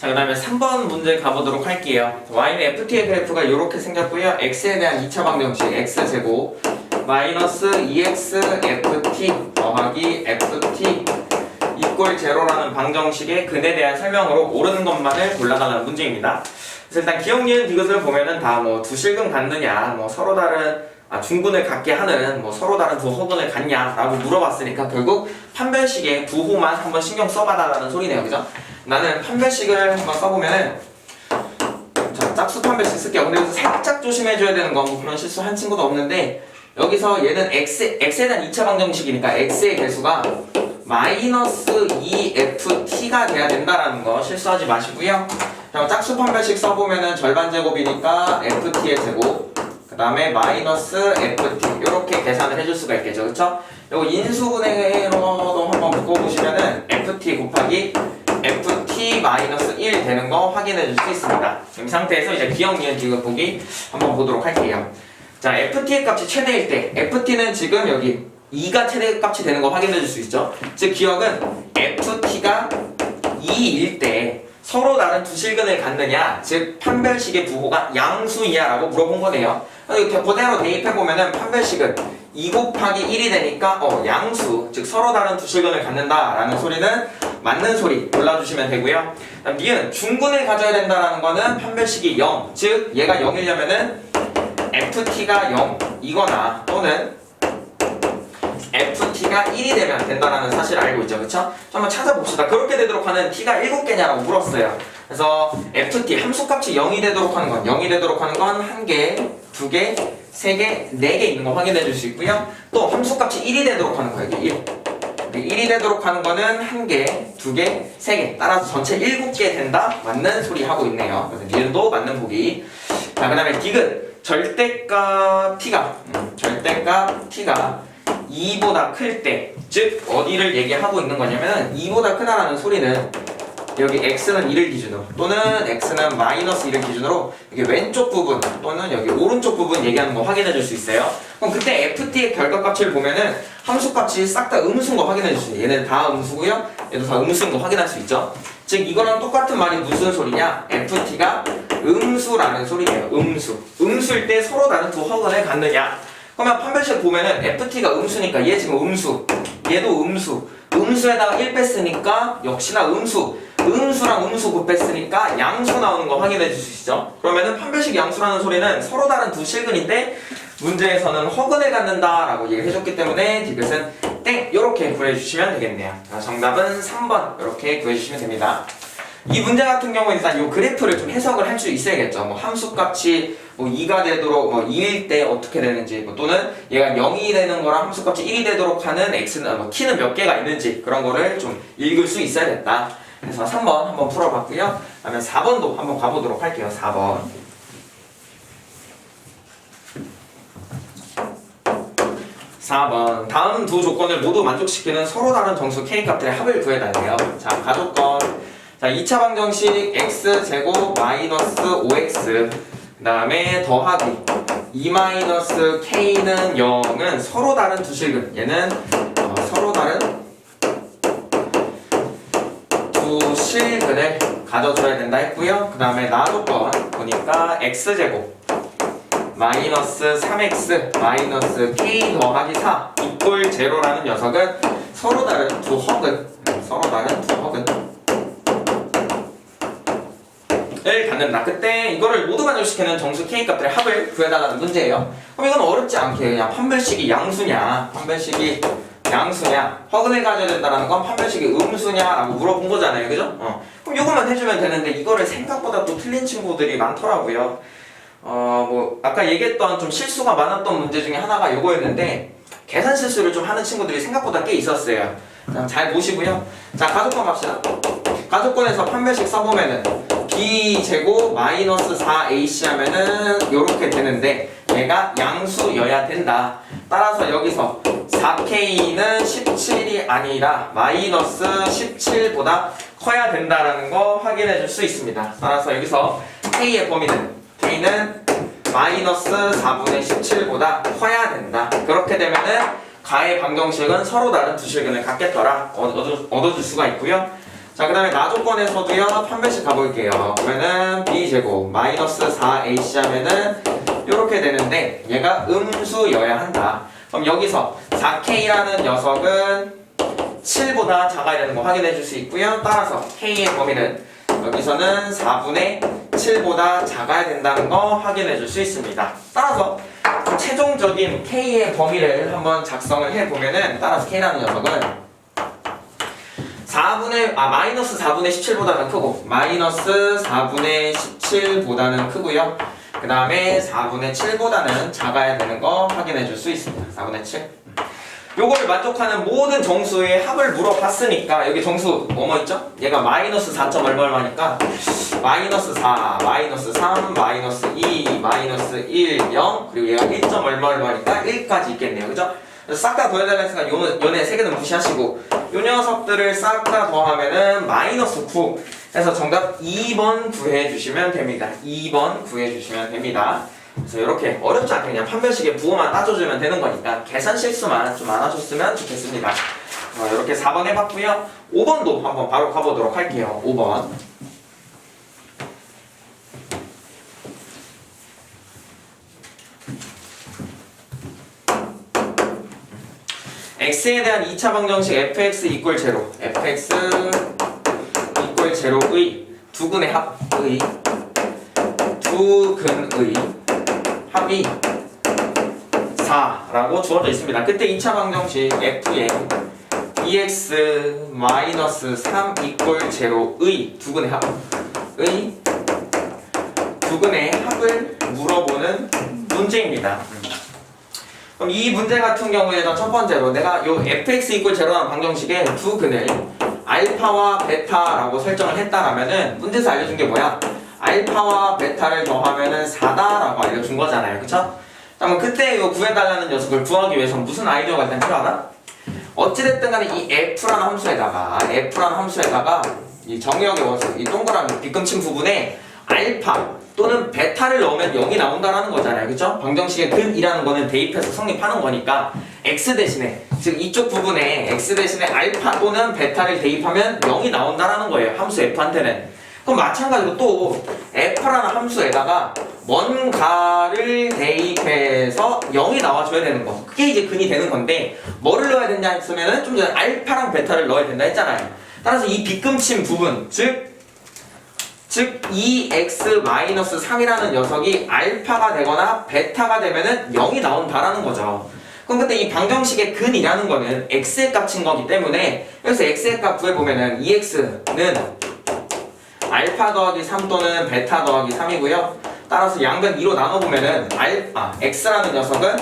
자, 그 다음에 3번 문제 가보도록 할게요. y는 ft의 그래프가 이렇게 생겼고요. x에 대한 2차 방정식 x제곱 마이너스 2x ft 더하기 ft 이꼴 제로라는 방정식의 근에 대한 설명으로 옳은 것만을 골라달라는 문제입니다. 그래서 일단 기억, 니은, 디귿을 보면은 다 뭐 두 실근 갖느냐, 뭐 서로 다른 중근을 갖게 하는 뭐 서로 다른 두 허근을 갖냐라고 물어봤으니까 결국 판별식의 부호만 한번 신경 써봐달라는 소리네요, 그죠? 나는 판별식을 한번 써보면은 자, 짝수 판별식 쓸게요. 근데 여기서 살짝 조심해줘야 되는 건 뭐 그런 실수 한 친구도 없는데 여기서 얘는 x에 대한 2차 방정식이니까 x의 개수가 마이너스 2ft가 돼야 된다라는 거 실수하지 마시고요. 자, 짝수 판별식 써보면은 절반 제곱이니까 ft의 제곱 그 다음에 마이너스 ft 이렇게 계산을 해줄 수가 있겠죠, 그쵸? 요거 인수분해로도 한번 묶어보시면은 ft 곱하기 ft 마이너스 1 되는 거 확인해 줄 수 있습니다. 이 상태에서 이제 기억, 니은, 디귿 보기 한번 보도록 할게요. 자, ft의 값이 최대일 때 ft는 지금 여기 2가 최대값이 되는 거 확인해 줄 수 있죠. 즉 기억은 ft가 2일 때 서로 다른 두 실근을 갖느냐, 즉 판별식의 부호가 양수이냐 라고 물어본 거네요. 그대로 대입해보면은 판별식은 2 곱하기 1이 되니까 양수, 즉 서로 다른 두 실근을 갖는다 라는 소리는 맞는 소리 골라주시면 되고요. 니은 중근을 가져야 된다라는 거는 판별식이 0, 즉 얘가 0이려면은 ft가 0 이거나 또는 ft가 1이 되면 된다는 사실을 알고 있죠, 그쵸? 한번 찾아봅시다. 그렇게 되도록 하는 t가 7개냐라고 물었어요. 그래서 ft 함수값이 0이 되도록 하는 건 0이 되도록 하는 건 1개, 2개, 3개, 4개 있는 거 확인해 줄 수 있고요. 또 함수값이 1이 되도록 하는 거예요. 1이 되도록 하는 거는 1개, 2개, 3개 따라서 전체 7개 된다? 맞는 소리 하고 있네요. 그래서 니은도 맞는 보기. 자, 그 다음에 디귿 절대값 t가 2보다 클 때, 즉 어디를 얘기하고 있는 거냐면 2보다 크다라는 소리는 여기 x는 1을 기준으로 또는 x는 마이너스 1을 기준으로 여기 왼쪽 부분 또는 여기 오른쪽 부분 얘기하는 거 확인해 줄 수 있어요. 그럼 그때 ft의 결과값을 보면은 함수값이 싹 다 음수인 거 확인해 줄 수 있어요. 얘는 다 음수고요, 얘도 다 음수인 거 확인할 수 있죠. 즉 이거랑 똑같은 말이 무슨 소리냐, ft가 음수라는 소리예요. 음수일 때 서로 다른 두 허근을 갖느냐. 그러면 판별식 보면은 ft가 음수니까 얘 지금 음수, 얘도 음수에다가 1 뺐으니까 역시나 음수랑 음수 곱뺐으니까 양수 나오는 거 확인해 주시죠. 그러면은 판별식 양수라는 소리는 서로 다른 두 실근인데 문제에서는 허근을 갖는다 라고 얘기를 해줬기 때문에 디귿은 땡! 이렇게 구해주시면 되겠네요. 정답은 3번 이렇게 구해주시면 됩니다. 이 문제 같은 경우는 일단 이 그래프를 좀 해석을 할 수 있어야겠죠. 뭐 함수값이 뭐 2가 되도록 2일 때 어떻게 되는지, 뭐 또는 얘가 0이 되는 거랑 함수값이 1이 되도록 하는 x는 t는 몇 개가 있는지 그런 거를 좀 읽을 수 있어야겠다. 그래서 3번 한번 풀어봤고요. 그다음에 4번도 한번 가보도록 할게요. 4번. 4번 다음 두 조건을 모두 만족시키는 서로 다른 정수 k값들의 합을 구해달래요. 자, 가조건. 자, 2차 방정식 x제곱 마이너스 5x 그 다음에 더하기 2 마이너스 k는 0은 서로 다른 두 실근, 얘는 서로 다른 두 실근을 가져줘야 된다 했고요. 그 다음에 나조건 보니까 x제곱 마이너스 3x 마이너스 k 더하기 4 이꼴 제로라는 녀석은 서로 다른 두 허근 을 갖는다. 그때 이거를 모두 만족시키는 정수 k값들의 합을 구해달라는 문제예요. 그럼 이건 어렵지 않게 그냥 판별식이 양수냐 허근을 가져야 된다는 건 판별식이 음수냐라고 물어본 거잖아요, 그죠? 그럼 이것만 해주면 되는데 이거를 생각보다 또 틀린 친구들이 많더라고요. 뭐 아까 얘기했던 좀 실수가 많았던 문제 중에 하나가 요거였는데 계산 실수를 좀 하는 친구들이 생각보다 꽤 있었어요. 잘 보시고요. 자, 가족권 갑시다. 가족권에서 판별식 써보면은 b제곱 마이너스 4ac 하면은 요렇게 되는데 얘가 양수여야 된다. 따라서 여기서 4k는 17이 아니라 마이너스 17보다 커야 된다라는 거 확인해 줄 수 있습니다. 따라서 여기서 k의 범위는 마이너스 4분의 17보다 커야 된다. 그렇게 되면은 가의 방정식은 서로 다른 두 실근을 갖겠더라 얻어줄 수가 있고요. 자, 그 다음에 나 조건에서도요, 판별식 가볼게요. 그러면은 b제곱 마이너스 4ac 하면은 요렇게 되는데 얘가 음수여야 한다. 그럼 여기서 4k라는 녀석은 7보다 작아야 되는 거 확인해 줄 수 있고요. 따라서 k의 범위는 여기서는 4분의 7보다 작아야 된다는 거 확인해 줄 수 있습니다. 따라서 최종적인 k의 범위를 한번 작성을 해보면은, 따라서 k라는 녀석은 마이너스 4분의 17보다는 크고 마이너스 4분의 17보다는 크고요. 그 다음에 4분의 7보다는 작아야 되는 거 확인해 줄 수 있습니다. 4분의 7. 요거를 만족하는 모든 정수의 합을 물어봤으니까 여기 정수 뭐뭐 있죠? 얘가 마이너스 4점 얼마니까 마이너스 4, 마이너스 3, 마이너스 2, 마이너스 1, 0 그리고 얘가 1점 얼마니까 1까지 있겠네요. 그죠? 싹 다 더해달라 했으니까 요네 세 개는 무시하시고 요 녀석들을 싹 다 더하면은 마이너스 9 해서 정답 2번 구해주시면 됩니다. 2번 구해주시면 됩니다. 그래서 이렇게 어렵지 않게 그냥 판별식에 부호만 따져주면 되는 거니까 계산 실수만 좀 안 하셨으면 좋겠습니다. 이렇게 4번 해봤고요. 5번도 한번 바로 가보도록 할게요. 5번. x에 대한 2차 방정식 fx equal 0 fx equal 0의 두근의 합의 두근의 합이 4라고 주어져 있습니다. 그때 2차 방정식 f의 dx-3 equal 0의 두근의 합을 물어보는 문제입니다. 그럼 이 문제 같은 경우에는 첫 번째로 내가 요 fx equal 0라는 방정식에 두 근을 알파와 베타라고 설정을 했다라면은 문제에서 알려준 게 뭐야? 알파와 베타를 더하면은 4다라고 알려준 거잖아요. 그쵸? 그럼 그때 이거 구해달라는 녀석을 구하기 위해서 무슨 아이디어가 일단 필요하나? 어찌됐든 간에 이 f라는 함수에다가 이 정의역의 원소, 이 동그라미 빗금친 부분에 알파 또는 베타를 넣으면 0이 나온다라는 거잖아요. 그쵸? 방정식의 근이라는 거는 대입해서 성립하는 거니까 x 대신에, 즉 이쪽 부분에 x 대신에 알파 또는 베타를 대입하면 0이 나온다라는 거예요. 함수 f한테는. 그럼 마찬가지로 또 f라는 함수에다가 뭔가를 대입해서 0이 나와줘야 되는 거. 그게 이제 근이 되는 건데 뭐를 넣어야 된다 했으면은 좀 전에 알파랑 베타를 넣어야 된다 했잖아요. 따라서 이 빗금친 부분, 즉 2x-3이라는 녀석이 알파가 되거나 베타가 되면은 0이 나온다라는 거죠. 그럼 그때 이 방정식의 근이라는 거는 x의 값인 거기 때문에 여기서 x의 값 구해보면은 2x는 알파 더하기 3 또는 베타 더하기 3이고요. 따라서 양변 2로 나눠보면은 x라는 녀석은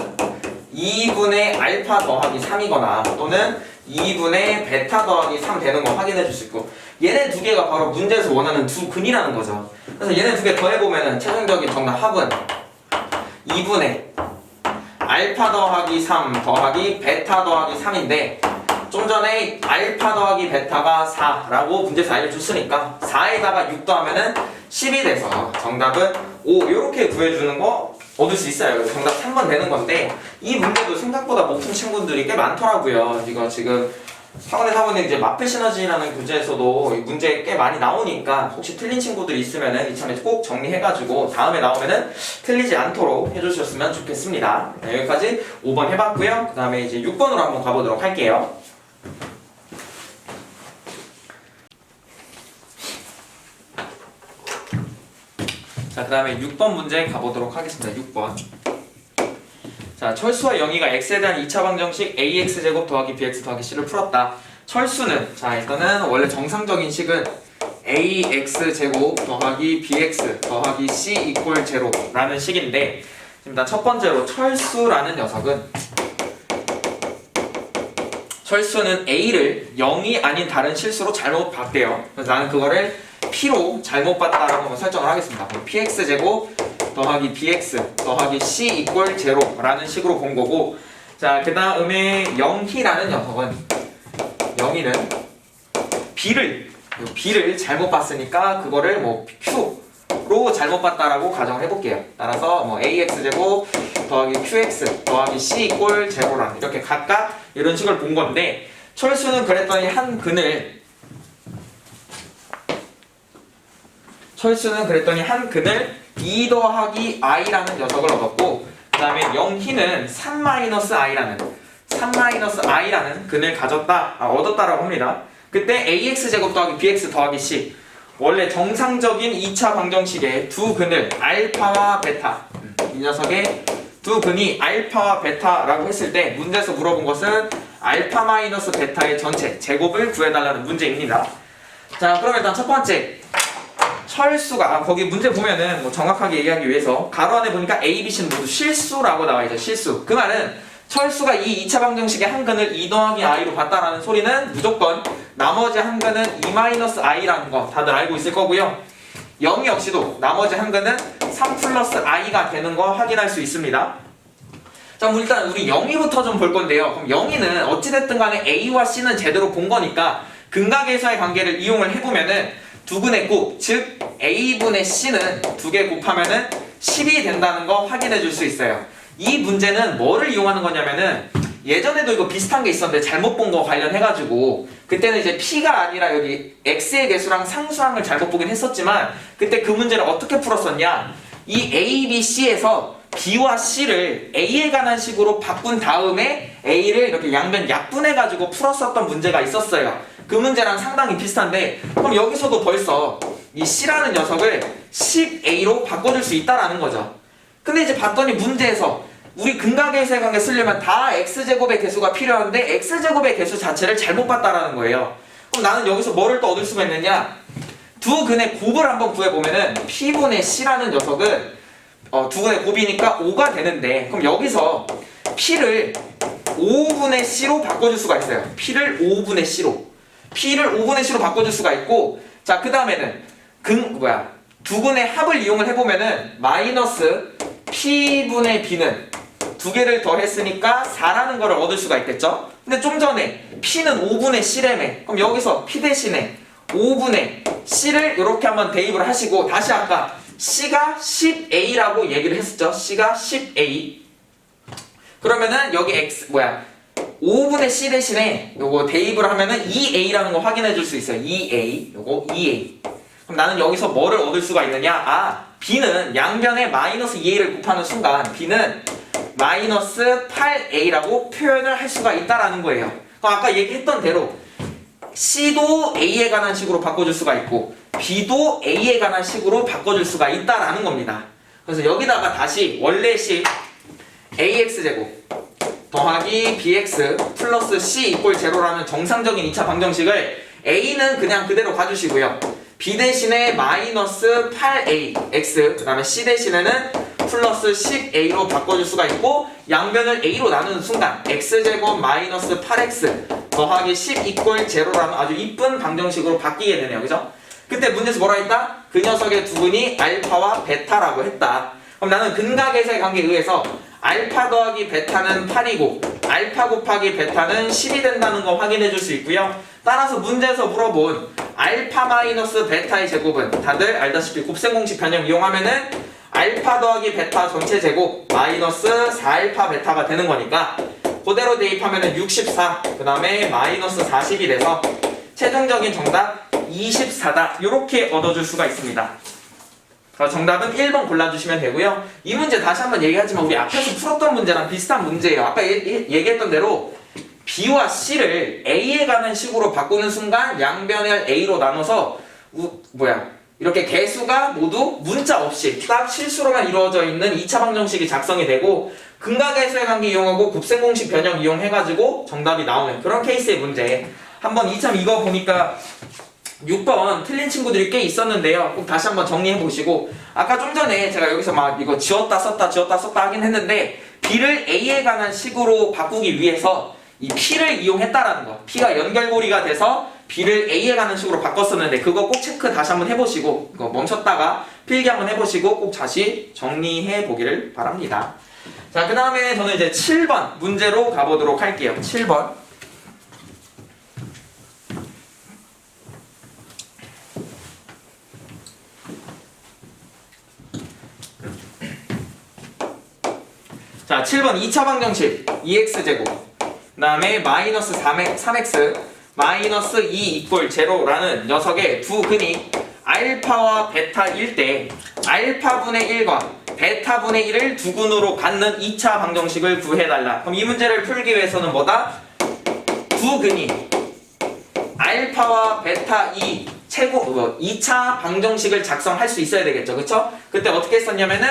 2분의 알파 더하기 3이거나 또는 2분의 베타 더하기 3 되는 거 확인해 줄 수 있고, 얘네 두 개가 바로 문제에서 원하는 두 근이라는 거죠. 그래서 얘네 두 개 더해보면은 최종적인 정답 합은 2분의 알파 더하기 3 더하기 베타 더하기 3인데 좀 전에 알파 더하기 베타가 4라고 문제에서 알려줬으니까 4에다가 6 더하면은 10이 돼서 정답은 5 이렇게 구해주는 거 얻을 수 있어요. 정답 3번 되는 건데 이 문제도 생각보다 못 푼 친구들이 꽤 많더라고요. 이거 지금 학원에 이제 마필 시너지라는 교재에서도 이 문제 꽤 많이 나오니까 혹시 틀린 친구들 있으면은 이참에 꼭 정리해가지고 다음에 나오면은 틀리지 않도록 해주셨으면 좋겠습니다. 네, 여기까지 5번 해봤고요. 그 다음에 이제 6번으로 한번 가보도록 할게요. 자, 그 다음에 6번 문제 가보도록 하겠습니다. 6번. 자, 철수와 영희가 x에 대한 2차 방정식 ax제곱 더하기 bx 더하기 c를 풀었다. 철수는, 자, 일단은 원래 정상적인 식은 ax제곱 더하기 bx 더하기 c 이퀄 0라는 식인데, 일단 첫 번째로 철수라는 녀석은 a를 0이 아닌 다른 실수로 잘못 봤대요. 그래서 나는 그거를 p로 잘못 봤다라고 한번 설정을 하겠습니다. px제곱 더하기 bx 더하기 c 이퀄 0라는 식으로 본 거고, 자, 그 다음에 영희라는 녀석은 영희는 b를 잘못 봤으니까 그거를 뭐 q로 잘못 봤다라고 가정을 해볼게요. 따라서 뭐 ax제곱 더하기 qx 더하기 c 이퀄 0라 이렇게 각각 이런 식을 본 건데, 철수는 그랬더니 한 근을 철수는 그랬더니 한 근을 2 더하기 i라는 녀석을 얻었고, 그 다음에 영희는 3-i라는 근을 얻었다라고 합니다. 그때 ax제곱 더하기 bx 더하기 c, 원래 정상적인 2차 방정식의 두 근을 알파와 베타, 이 녀석의 두 근이 알파와 베타라고 했을 때 문제에서 물어본 것은 알파 마이너스 베타의 전체 제곱을 구해달라는 문제입니다. 자, 그럼 일단 첫 번째 철수가, 거기 문제 보면은 뭐 정확하게 얘기하기 위해서 가로 안에 보니까 A, B, C는 모두 실수라고 나와있죠. 실수. 그 말은 철수가 이 2차 방정식의 한 근을 2 더하기 i로 봤다라는 소리는 무조건 나머지 한 근은 2-i라는 거 다들 알고 있을 거고요. 0 역시도 나머지 한 근은 3 플러스 i가 되는 거 확인할 수 있습니다. 자, 일단 우리 0위부터 좀 볼 건데요. 그럼 0위는 어찌됐든 간에 A와 C는 제대로 본 거니까 근각에서의 관계를 이용을 해보면은 두 근의 곱, 즉 A분의 C는 두 개 곱하면은 10이 된다는 거 확인해 줄 수 있어요. 이 문제는 뭐를 이용하는 거냐면은 예전에도 이거 비슷한 게 있었는데 잘못 본 거 관련해가지고 그때는 이제 P가 아니라 여기 X의 개수랑 상수항을 잘못 보긴 했었지만 그때 그 문제를 어떻게 풀었었냐, 이 A, B, C에서 B와 C를 A에 관한 식으로 바꾼 다음에 A를 이렇게 양변 약분해가지고 풀었었던 문제가 있었어요. 그 문제랑 상당히 비슷한데, 그럼 여기서도 벌써 이 C라는 녀석을 10A로 바꿔줄 수 있다라는 거죠. 근데 이제 봤더니 문제에서 우리 근각에서의 관계 쓰려면 다 X제곱의 개수가 필요한데 X제곱의 개수 자체를 잘못 봤다라는 거예요. 그럼 나는 여기서 뭐를 또 얻을 수가 있느냐, 두 근의 곱을 한번 구해보면은 P분의 C라는 녀석은 두 근의 곱이니까 5가 되는데, 그럼 여기서 P를 5분의 C로 바꿔줄 수가 있어요. P를 5분의 C로 바꿔줄 수가 있고, 자, 그 다음에는 두 근의 합을 이용을 해보면은 마이너스 P분의 B는 두 개를 더했으니까 4라는 거를 얻을 수가 있겠죠? 근데 좀 전에 P는 5분의 C래매. 그럼 여기서 P 대신에 5분의 C를 이렇게 한번 대입을 하시고, 다시 아까 C가 10A라고 얘기를 했었죠? C가 10A. 그러면은 여기 5분의 C 대신에 요거 대입을 하면은 2A라는 거 확인해 줄 수 있어요. 2A. 요거 2A. 그럼 나는 여기서 뭐를 얻을 수가 있느냐? B는 양변에 마이너스 2A를 곱하는 순간 B는 마이너스 8A라고 표현을 할 수가 있다라는 거예요. 그럼 아까 얘기했던 대로 C도 A에 관한 식으로 바꿔줄 수가 있고 B도 A에 관한 식으로 바꿔줄 수가 있다라는 겁니다. 그래서 여기다가 다시 원래식 AX제곱 더하기 BX 플러스 C 이꼴 제로라는 정상적인 2차 방정식을 A는 그냥 그대로 가주시고요. B 대신에 마이너스 8AX, 그 다음에 C 대신에는 플러스 10A로 바꿔줄 수가 있고, 양변을 A로 나누는 순간 X제곱 마이너스 8X 더하기 10 이꼴 제로라는 아주 이쁜 방정식으로 바뀌게 되네요. 그죠? 그때 문제에서 뭐라 했다? 그 녀석의 두 근이 알파와 베타라고 했다. 그럼 나는 근각에서의 관계에 의해서 알파 더하기 베타는 8이고 알파 곱하기 베타는 10이 된다는 거 확인해 줄 수 있고요. 따라서 문제에서 물어본 알파 마이너스 베타의 제곱은 다들 알다시피 곱셈 공식 변형 이용하면은 알파 더하기 베타 전체 제곱 마이너스 4알파 베타가 되는 거니까 그대로 대입하면은 64, 그 다음에 마이너스 40이 돼서 최종적인 정답 24다. 이렇게 얻어줄 수가 있습니다. 정답은 1번 골라주시면 되고요. 이 문제 다시 한번 얘기하지만 우리 앞에서 풀었던 문제랑 비슷한 문제예요. 아까 얘기했던 대로 B와 C를 A에 가는 식으로 바꾸는 순간 양변을 A로 나눠서 이렇게 개수가 모두 문자 없이 딱 실수로만 이루어져 있는 2차 방정식이 작성이 되고 근각에서의 관계 이용하고 곱셈 공식 변형 이용해가지고 정답이 나오는 그런 케이스의 문제. 한번 2참 이거 보니까 6번 틀린 친구들이 꽤 있었는데요. 꼭 다시 한번 정리해 보시고, 아까 좀 전에 제가 여기서 막 이거 지웠다 썼다 하긴 했는데 B를 A에 관한 식으로 바꾸기 위해서 이 P를 이용했다라는 거, P가 연결고리가 돼서 B를 A에 가는 식으로 바꿨었는데 그거 꼭 체크 다시 한번 해보시고, 이거 멈췄다가 필기 한번 해보시고 꼭 다시 정리해 보기를 바랍니다. 자, 그 다음에 저는 이제 7번 문제로 가보도록 할게요. 7번. 자, 7번 2차 방정식 2x제곱 그 다음에 마이너스 3x 마이너스 2 이꼴 제로라는 녀석의 두 근이 알파와 베타일 때 알파분의 1과 베타분의 1을 두근으로 갖는 2차 방정식을 구해달라. 그럼 이 문제를 풀기 위해서는 뭐다? 두 근이 알파와 베타 2차 방정식을 작성할 수 있어야 되겠죠. 그쵸? 그때 어떻게 했었냐면은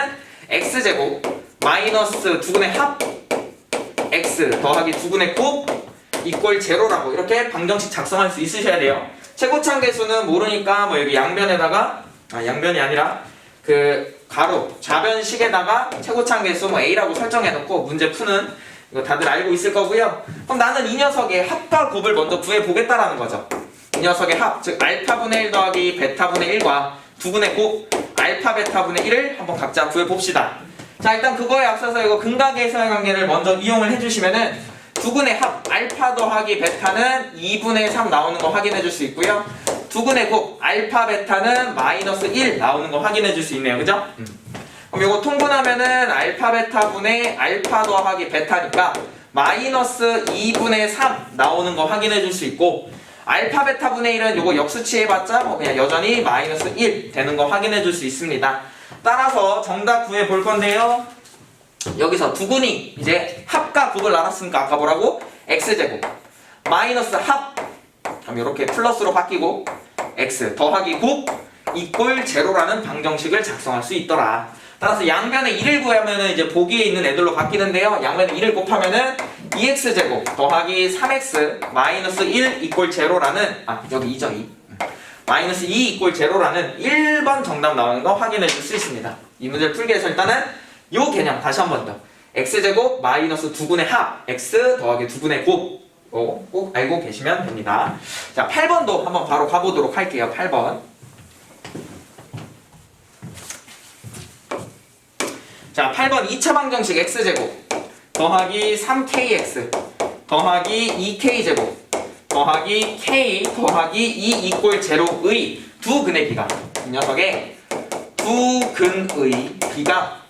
x제곱 마이너스 두근의 합 x 더하기 두근의 곱 이꼴 제로라고 이렇게 방정식 작성할 수 있으셔야 돼요. 최고차 계수는 모르니까 뭐 여기 양변에다가 양변이 아니라 그 가로 좌변식에다가 최고차 계수 뭐 a라고 설정해 놓고 문제 푸는 이거 다들 알고 있을 거고요. 그럼 나는 이 녀석의 합과 곱을 먼저 구해 보겠다라는 거죠. 이 녀석의 합, 즉 알파분의 1 더하기 베타분의 1과 두근의 곱 알파 베타분의 1을 한번 각자 구해 봅시다. 자, 일단 그거에 앞서서 이거 근각에서의 관계를 먼저 이용을 해주시면은 두근의 합 알파 더하기 베타는 2분의 3 나오는 거 확인해 줄 수 있고요. 두근의 곱 알파 베타는 마이너스 1 나오는 거 확인해 줄 수 있네요. 그죠? 그럼 이거 통분하면은 알파 베타분의 알파 더하기 베타니까 마이너스 2분의 3 나오는 거 확인해 줄 수 있고, 알파 베타분의 1은 요거 역수치 해봤자 뭐 그냥 여전히 마이너스 1 되는 거 확인해 줄 수 있습니다. 따라서 정답 구해 볼 건데요. 여기서 두근이 이제 합과 곱을 알았으니까 아까 뭐라고? x제곱 마이너스 합 그럼 이렇게 플러스로 바뀌고 x 더하기 곱 이꼴 제로라는 방정식을 작성할 수 있더라. 따라서 양변에 1을 구하면은 이제 보기에 있는 애들로 바뀌는데요. 양변에 1을 곱하면은 2x제곱 더하기 3x 마이너스 1 이꼴 제로라는 여기 2죠 2 마이너스 2 이꼴 제로라는 1번 정답 나오는 거 확인해 줄 수 있습니다. 이 문제를 풀기 위해서 일단은 요 개념 다시 한 번 더. x제곱 마이너스 두근의 합 x 더하기 두근의 곱 꼭 알고 계시면 됩니다. 자, 8번도 한번 바로 가보도록 할게요. 8번. 자, 8번 2차 방정식 x제곱 더하기 3kx 더하기 2k제곱 더하기 k 더하기 2 이꼴 제로의 두 근의 비가 이 녀석의 두 근의 비가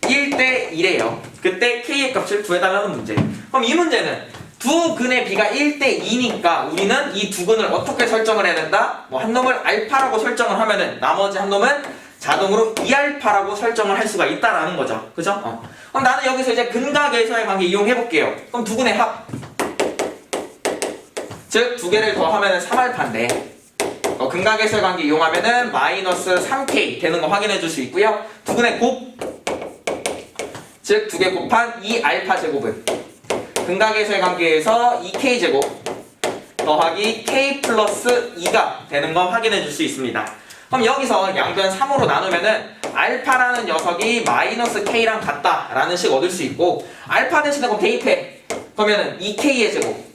1대 1이에요. 그때 k의 값을 구해달라는 문제. 그럼 이 문제는 두 근의 비가 1대 2니까 우리는 이 두 근을 어떻게 설정을 해야 된다? 뭐 한 놈을 알파라고 설정을 하면은 나머지 한 놈은 자동으로 2알파라고 설정을 할 수가 있다라는 거죠. 그죠? 그럼 나는 여기서 이제 근각에서의 관계 이용해 볼게요. 그럼 두 근의 합. 즉, 두 개를 더하면은 3알파인데 근각에서의 관계 이용하면은 마이너스 3k 되는 거 확인해 줄 수 있고요. 두 근의 곱. 즉, 두 개 곱한 2알파 제곱은 근각에서의 관계에서 2k제곱 더하기 k 플러스 2가 되는 거 확인해 줄 수 있습니다. 그럼 여기서 양변 3으로 나누면은 알파라는 녀석이 마이너스 k랑 같다라는 식 얻을 수 있고, 알파 대신에 그럼 대입해. 그러면은 2k의 제곱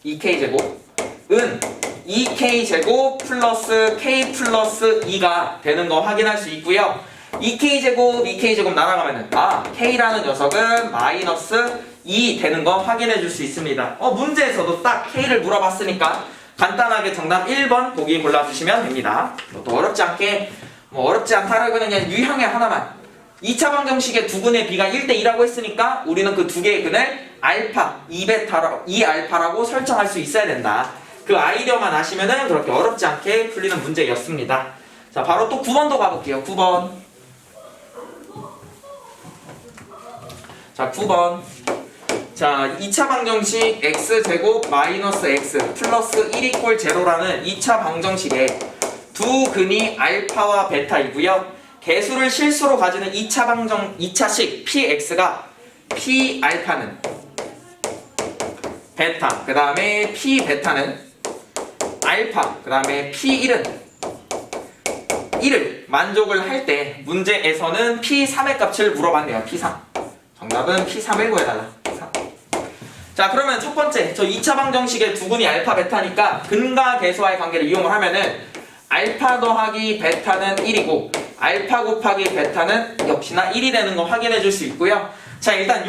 2k제곱은 2k제곱 플러스 k 플러스 2가 되는 거 확인할 수 있고요. 2k제곱 날아가면은 k라는 녀석은 마이너스 2 되는 거 확인해 줄 수 있습니다. 문제에서도 딱 k를 물어봤으니까 간단하게 정답 1번 보기 골라주시면 됩니다. 또 어렵지 않게 어렵지 않다라고 그냥 유형의 하나만 2차 방정식의 두 근의 비가 1대 2라고 했으니까 우리는 그 두 개의 근을 알파 2알파라고 설정할 수 있어야 된다. 그 아이디어만 아시면은 그렇게 어렵지 않게 풀리는 문제였습니다. 자, 바로 또 9번도 가볼게요. 9번. 자, 9번. 자, 2차 방정식 x제곱 마이너스 x 플러스 1 이꼴 제로라는 2차 방정식에 두 근이 알파와 베타이고요. 개수를 실수로 가지는 2차식 px가 p알파는 베타, 그 다음에 p베타는 알파, 그 다음에 p1은 1을 만족을 할 때 문제에서는 p3의 값을 물어봤네요. p3. 정답은 p3을 구해달라. 자, 그러면 첫 번째, 저 2차 방정식의 두 근이 알파, 베타니까 근각계수와의 관계를 이용을 하면은 알파 더하기 베타는 1이고 알파 곱하기 베타는 역시나 1이 되는 거 확인해 줄 수 있고요. 자, 일단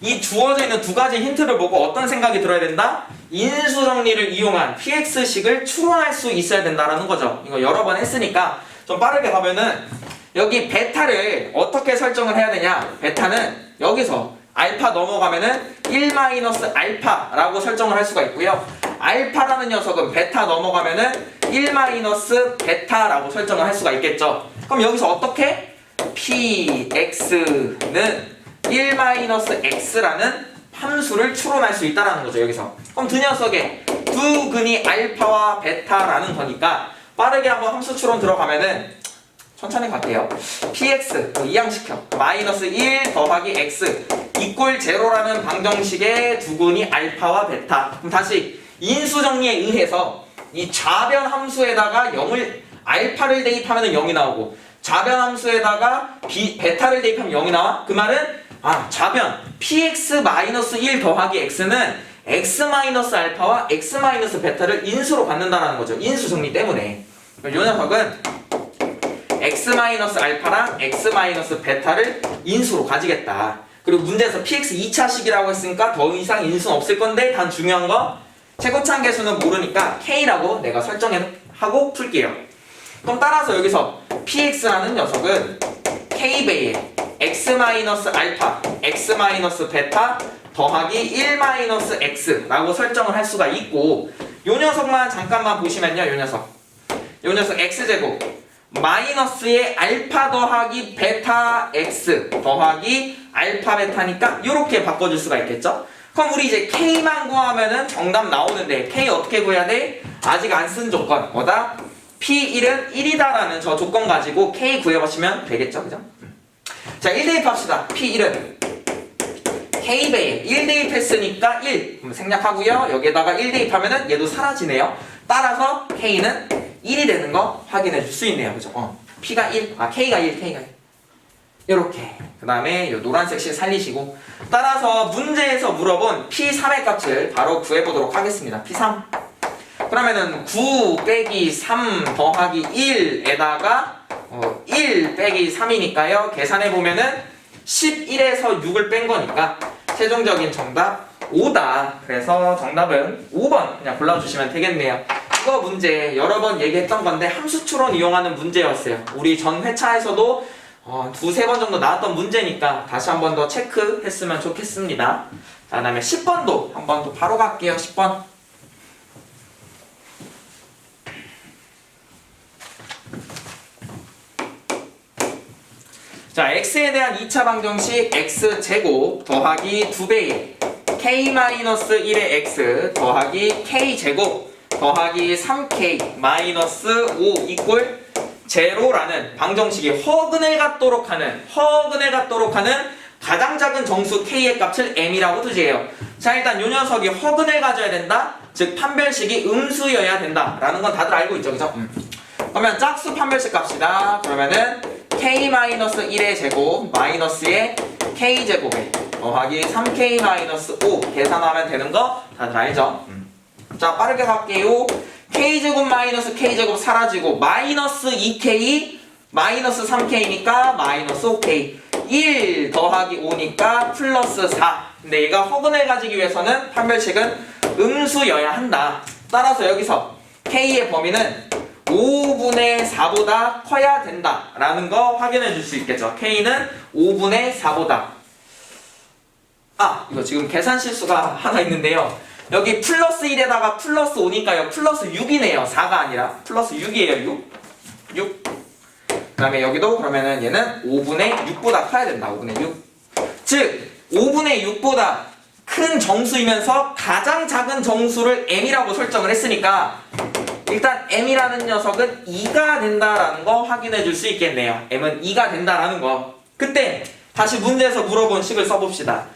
이 주어져 있는 두 가지 힌트를 보고 어떤 생각이 들어야 된다? 인수정리를 이용한 px식을 추론할 수 있어야 된다라는 거죠. 이거 여러 번 했으니까 좀 빠르게 가면은 여기 베타를 어떻게 설정을 해야 되냐? 베타는 여기서 알파 넘어가면은 1 마이너스 알파라고 설정을 할 수가 있고요. 알파라는 녀석은 베타 넘어가면은 1 마이너스 베타라고 설정을 할 수가 있겠죠. 그럼 여기서 어떻게? px는 1 마이너스 x라는 함수를 추론할 수 있다는 거죠. 여기서. 그럼 그 녀석의 두 근이 알파와 베타라는 거니까 빠르게 한번 함수 추론 들어가면은 천천히 갈게요. px 이항시켜 마이너스 1 더하기 x 이꼴 제로라는 방정식의 두 근이 알파와 베타. 그럼 다시 인수 정리에 의해서 이 좌변 함수에다가 0을 알파를 대입하면 0이 나오고 좌변 함수에다가 베타를 대입하면 0이 나와? 그 말은 좌변 px-1 더하기 x는 x 마이너스 알파와 x 마이너스 베타를 인수로 받는다는 거죠. 인수 정리 때문에. 이 녀석은 x 마이너스 알파랑 x 마이너스 베타를 인수로 가지겠다. 그리고 문제에서 px 2차식이라고 했으니까 더 이상 인수는 없을 건데 단 중요한 거 최고차항 계수는 모르니까 k라고 내가 설정하고 풀게요. 그럼 따라서 여기서 px라는 녀석은 k배의 x 마이너스 알파, x 마이너스 베타 더하기 1 마이너스 x라고 설정을 할 수가 있고 요 녀석만 잠깐만 보시면요. 요 녀석 x제곱 마이너스의 알파 더하기 베타 x 더하기 알파 베타니까 요렇게 바꿔줄 수가 있겠죠? 그럼 우리 이제 K만 구하면은 정답 나오는데 K 어떻게 구해야 돼? 아직 안 쓴 조건 뭐다? P1은 1이다라는 저 조건 가지고 K 구해보시면 되겠죠? 그죠? 자 1대입합시다. P1은 K배에 1대입했으니까 1 생략하고요. 여기에다가 1대입하면은 얘도 사라지네요. 따라서 K는 1이 되는 거 확인해 줄 수 있네요. 그죠? P가 1, K가 1 요렇게. 그 다음에 요 노란색 실 살리시고 따라서 문제에서 물어본 P3의 값을 바로 구해보도록 하겠습니다. P3 그러면은 9 빼기 3 더하기 1에다가 1 빼기 3이니까요. 계산해보면은 11에서 6을 뺀 거니까 최종적인 정답 5다. 그래서 정답은 5번 그냥 골라주시면 되겠네요. 이거 문제 여러 번 얘기했던 건데 함수 추론 이용하는 문제였어요. 우리 전 회차에서도 두세 번 정도 나왔던 문제니까 다시 한 번 더 체크했으면 좋겠습니다. 자, 그 다음에 10번도 한 번 더 바로 갈게요. 10번. 자, x에 대한 2차 방정식 x제곱 더하기 2배의 k-1의 x 더하기 k제곱 더하기 3k 마이너스 5 이꼴 제로라는 방정식이 허근을 갖도록 하는 가장 작은 정수 k의 값을 m이라고 두지해요. 자, 일단 요 녀석이 허근을 가져야 된다. 즉 판별식이 음수여야 된다 라는 건 다들 알고 있죠. 그죠? 그러면 짝수 판별식 갑시다. 그러면은 k-1의 제곱 마이너스의 k제곱에 더하기 3k-5 계산하면 되는 거 다들 알죠? 자, 빠르게 갈게요. k제곱 마이너스 k제곱 사라지고 마이너스 2k 마이너스 3k니까 마이너스 5k 1 더하기 5니까 플러스 4. 근데 얘가 허근을 가지기 위해서는 판별식은 음수여야 한다. 따라서 여기서 k의 범위는 5분의 4보다 커야 된다 라는 거 확인해 줄 수 있겠죠. k는 5분의 4보다 이거 지금 계산 실수가 하나 있는데요. 여기 플러스 1에다가 플러스 5니까요. 플러스 6이네요. 4가 아니라 플러스 6이에요. 6. 그 다음에 여기도 그러면은 얘는 5분의 6보다 커야 된다. 5분의 6. 즉 5분의 6보다 큰 정수이면서 가장 작은 정수를 m이라고 설정을 했으니까 일단 m이라는 녀석은 2가 된다라는 거 확인해 줄 수 있겠네요. m은 2가 된다라는 거. 그때 다시 문제에서 물어본 식을 써봅시다.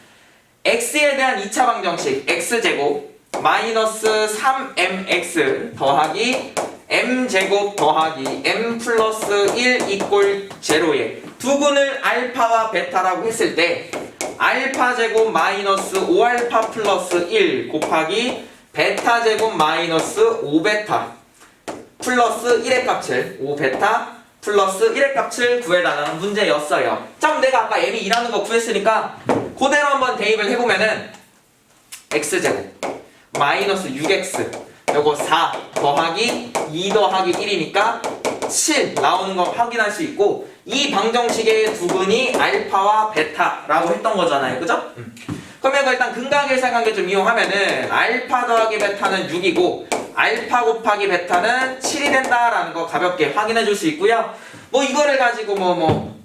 x에 대한 2차 방정식 x제곱 마이너스 3mx 더하기 m제곱 더하기 m 플러스 1 이꼴 제로에 두근을 알파와 베타라고 했을 때 알파제곱 마이너스 5알파 플러스 1 곱하기 베타제곱 마이너스 5베타 플러스 1의 값을 5베타 플러스 1의 값을 구해달라는 문제였어요. 자, 그럼 내가 아까 m이 2라는 거 구했으니까 그대로 한번 대입을 해보면은 x제곱 마이너스 6x 요거 4 더하기 2 더하기 1이니까 7 나오는 거 확인할 수 있고 이 방정식의 두근이 알파와 베타라고 했던 거잖아요. 그죠? 그러면 일단 근각일사관계 좀 이용하면은 알파 더하기 베타는 6이고 알파 곱하기 베타는 7이 된다라는 거 가볍게 확인해 줄 수 있고요. 뭐 이거를 가지고 뭐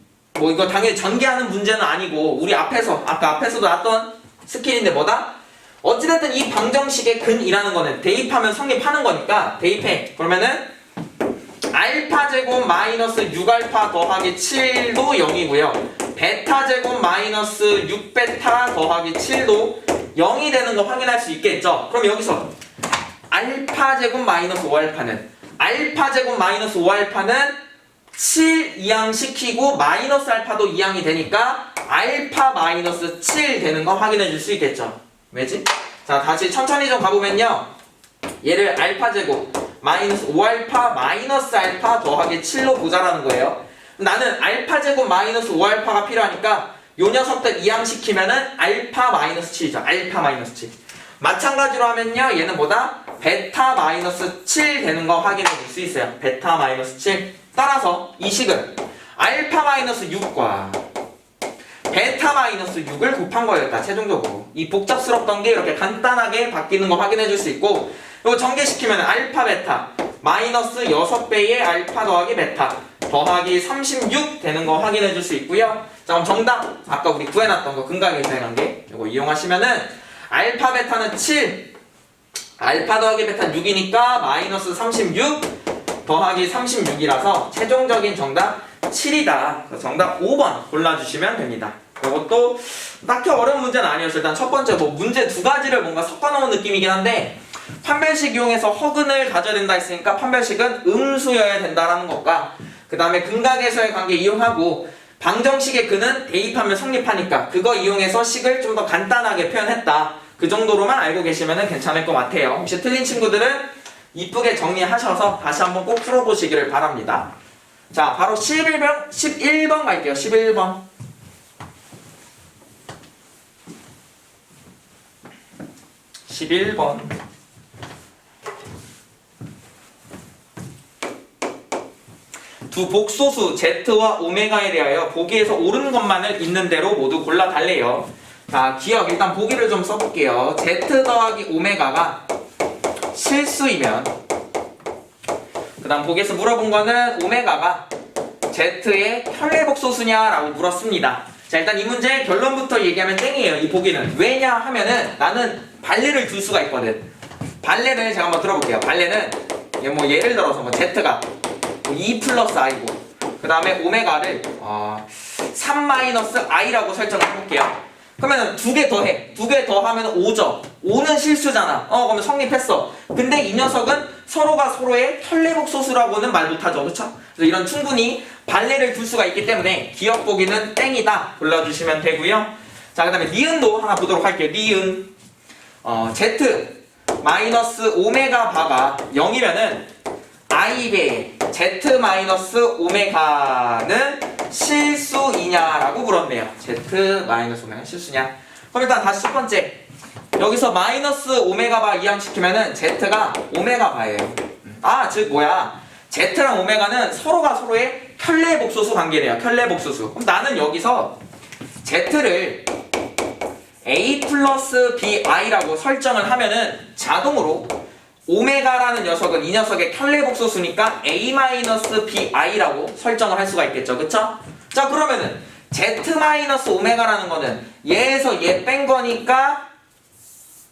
이거 당연히 전개하는 문제는 아니고 우리 앞에서 아까 앞에서도 나왔던 스킬인데 뭐다? 어찌됐든 이 방정식의 근이라는 거는 대입하면 성립하는 거니까 대입해. 그러면은 알파 제곱 마이너스 6알파 더하기 7도 0이고요. 베타 제곱 마이너스 6베타 더하기 7도 0이 되는 거 확인할 수 있겠죠? 그럼 여기서 알파 제곱 마이너스 5알파는 알파 제곱 마이너스 5알파는 7 이항시키고 마이너스 알파도 이항이 되니까 알파 마이너스 7 되는 거 확인해 줄 수 있겠죠? 왜지? 자, 다시 천천히 좀 가보면요. 얘를 알파 제곱 마이너스 5알파 마이너스 알파 더하기 7로 보자라는 거예요. 나는 알파 제곱 마이너스 5알파가 필요하니까 요 녀석들 이항시키면은 알파 마이너스 7이죠. 알파 마이너스 7. 마찬가지로 하면요. 얘는 뭐다? 베타 마이너스 7 되는 거 확인해 줄 수 있어요. 베타 마이너스 7. 따라서 이 식은 알파 마이너스 6과 베타 마이너스 6을 곱한 거였다. 최종적으로. 이 복잡스럽던 게 이렇게 간단하게 바뀌는 거 확인해 줄 수 있고 이거 전개시키면 알파 베타 마이너스 6배의 알파 더하기 베타 더하기 36 되는 거 확인해 줄 수 있고요. 자, 그럼 정답 아까 우리 구해놨던 거 근각일사관계 이거 이용하시면은 알파 베타는 7 알파 더하기 베타 6이니까 마이너스 36 더하기 36이라서 최종적인 정답 7이다. 그래서 정답 5번 골라주시면 됩니다. 이것도 딱히 어려운 문제는 아니었어요. 일단 첫 번째 뭐 문제 두 가지를 뭔가 섞어놓은 느낌이긴 한데 판별식 이용해서 허근을 가져야 된다 했으니까 판별식은 음수여야 된다라는 것과 그 다음에 근각에서의 관계 이용하고 방정식의 근은 대입하면 성립하니까 그거 이용해서 식을 좀 더 간단하게 표현했다. 그 정도로만 알고 계시면 괜찮을 것 같아요. 혹시 틀린 친구들은 이쁘게 정리하셔서 다시 한번 꼭 풀어보시기를 바랍니다. 자, 바로 11번 갈게요. 11번. 11번. 두 복소수 Z와 오메가에 대하여 보기에서 옳은 것만을 있는 대로 모두 골라 달래요. 자, 기억 일단 보기를 좀 써볼게요. Z 더하기 오메가가 실수이면 그 다음 보기에서 물어본 거는 오메가가 Z의 현례복소수냐 라고 물었습니다. 자, 일단 이 문제 결론부터 얘기하면 땡이에요. 이 보기는 왜냐 하면은 나는 발레를 둘 수가 있거든. 발레를 제가 한번 들어볼게요. 발레는 뭐 예를 들어서 뭐 Z가 2 플러스 i고 그 다음에 오메가를 3 마이너스 i라고 설정을 해볼게요. 그러면 두 개 더해. 두 개 더하면 5죠. 5는 실수잖아. 그러면 성립했어. 근데 이 녀석은 서로가 서로의 현례복소수라고는 말 못하죠. 그쵸? 그래서 이런 충분히 발레를 둘 수가 있기 때문에 기억 보기는 땡이다. 골라주시면 되고요. 자, 그 다음에 니은도 하나 보도록 할게요. 니은 Z 마이너스 오메가 바가 0이면은 i배 Z 마이너스 오메가는 실수이냐라고 물었네요. Z 마이너스 오메가 실수냐? 그럼 일단 다시 첫 번째 여기서 마이너스 오메가 바 이항시키면은 Z가 오메가 바예요. 즉 뭐야? Z랑 오메가는 서로가 서로의 현례복소수 관계래요. 현례복소수. 그럼 나는 여기서 Z를 A 플러스 BI라고 설정을 하면은 자동으로 오메가라는 녀석은 이 녀석의 현례복소수니까 A 마이너스 BI라고 설정을 할 수가 있겠죠. 그쵸? 자, 그러면은 Z 마이너스 오메가라는 거는 얘에서 얘 뺀 거니까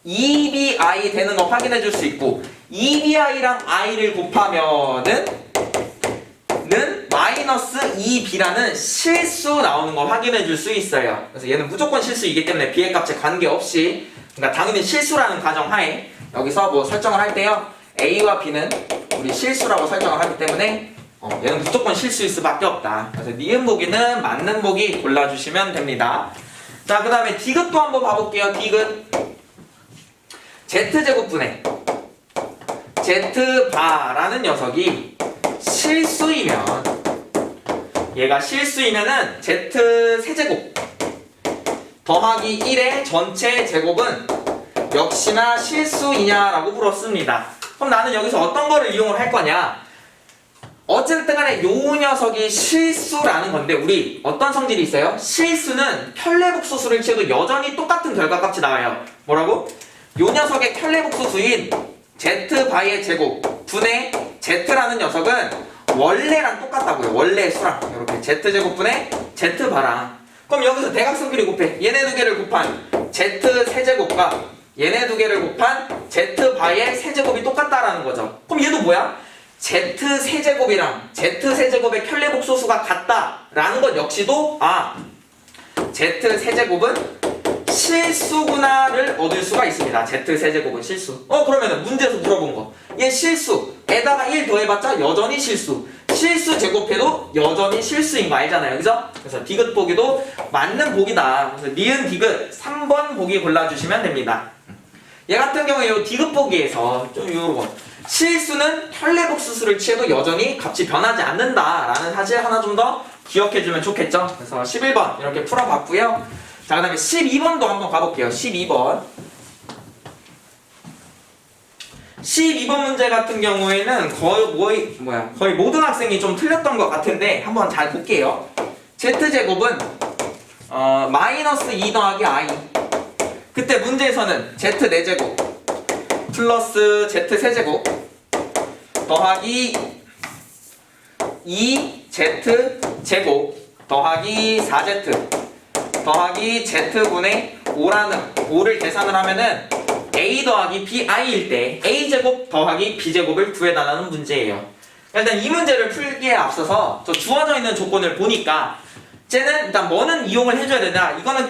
2BI 되는 거 확인해 줄 수 있고 2BI랑 I를 곱하면은 마이너스 2B라는 실수 나오는 거 확인해 줄 수 있어요. 그래서 얘는 무조건 실수이기 때문에 B의 값에 관계없이 그러니까 당연히 실수라는 가정하에 여기서 뭐 설정을 할 때요 A와 B는 우리 실수라고 설정을 하기 때문에 얘는 무조건 실수일 수밖에 없다. 그래서 니은 보기는 맞는 보기 골라주시면 됩니다. 자, 그 다음에 디귿도 한번 봐볼게요. 디귿 Z제곱분의 Z바라는 녀석이 실수이면 얘가 실수이면은 Z 세제곱 더하기 1의 전체 제곱은 역시나 실수이냐라고 물었습니다. 그럼 나는 여기서 어떤 거를 이용을 할 거냐? 어쨌든 간에 요 녀석이 실수라는 건데 우리 어떤 성질이 있어요? 실수는 켤레복소수를 취해도 여전히 똑같은 결과값이 나와요. 뭐라고? 요 녀석의 켤레복소수인 z바이의 제곱 분의 z라는 녀석은 원래랑 똑같다고요. 원래 수랑 이렇게 z제곱분의 z바랑. 그럼 여기서 대각선끼리 곱해. 얘네 두 개를 곱한 z 세제곱과 얘네 두 개를 곱한 z바이의 세제곱이 똑같다라는 거죠. 그럼 얘도 뭐야? z 세제곱이랑 z 세제곱의 켤레복소수가 같다라는 것 역시도 z 세제곱은 실수구나를 얻을 수가 있습니다. z 세제곱은 실수. 그러면은 문제에서 물어본 거. 얘 실수에다가 1 더해봤자 여전히 실수. 실수 제곱해도 여전히 실수인 거 알잖아요. 그죠? 그래서 디귿 보기도 맞는 보기다. 그래서 니은 디귿 3번 보기 골라주시면 됩니다. 얘 같은 경우에 요 디귿 보기에서 좀 요런 실수는 켤레복소수를 취해도 여전히 값이 변하지 않는다라는 사실 하나 좀 더 기억해주면 좋겠죠. 그래서 11번 이렇게 풀어봤고요. 자, 그 다음에 12번도 한번 가볼게요. 12번. 12번 문제 같은 경우에는 거의 모든 학생이 좀 틀렸던 것 같은데 한번 잘 볼게요. z제곱은 마이너스 2 더하기 i. 그때 문제에서는 z 4제곱 플러스 z 세제곱 더하기 2z 제곱 더하기 4z 더하기 z분의 5를 계산을 하면은 a 더하기 bi일 때 a제곱 더하기 b제곱을 구해달라는 문제예요. 일단 이 문제를 풀기에 앞서서 저 주어져 있는 조건을 보니까 쟤는 일단 뭐는 이용을 해줘야 되냐. 이거는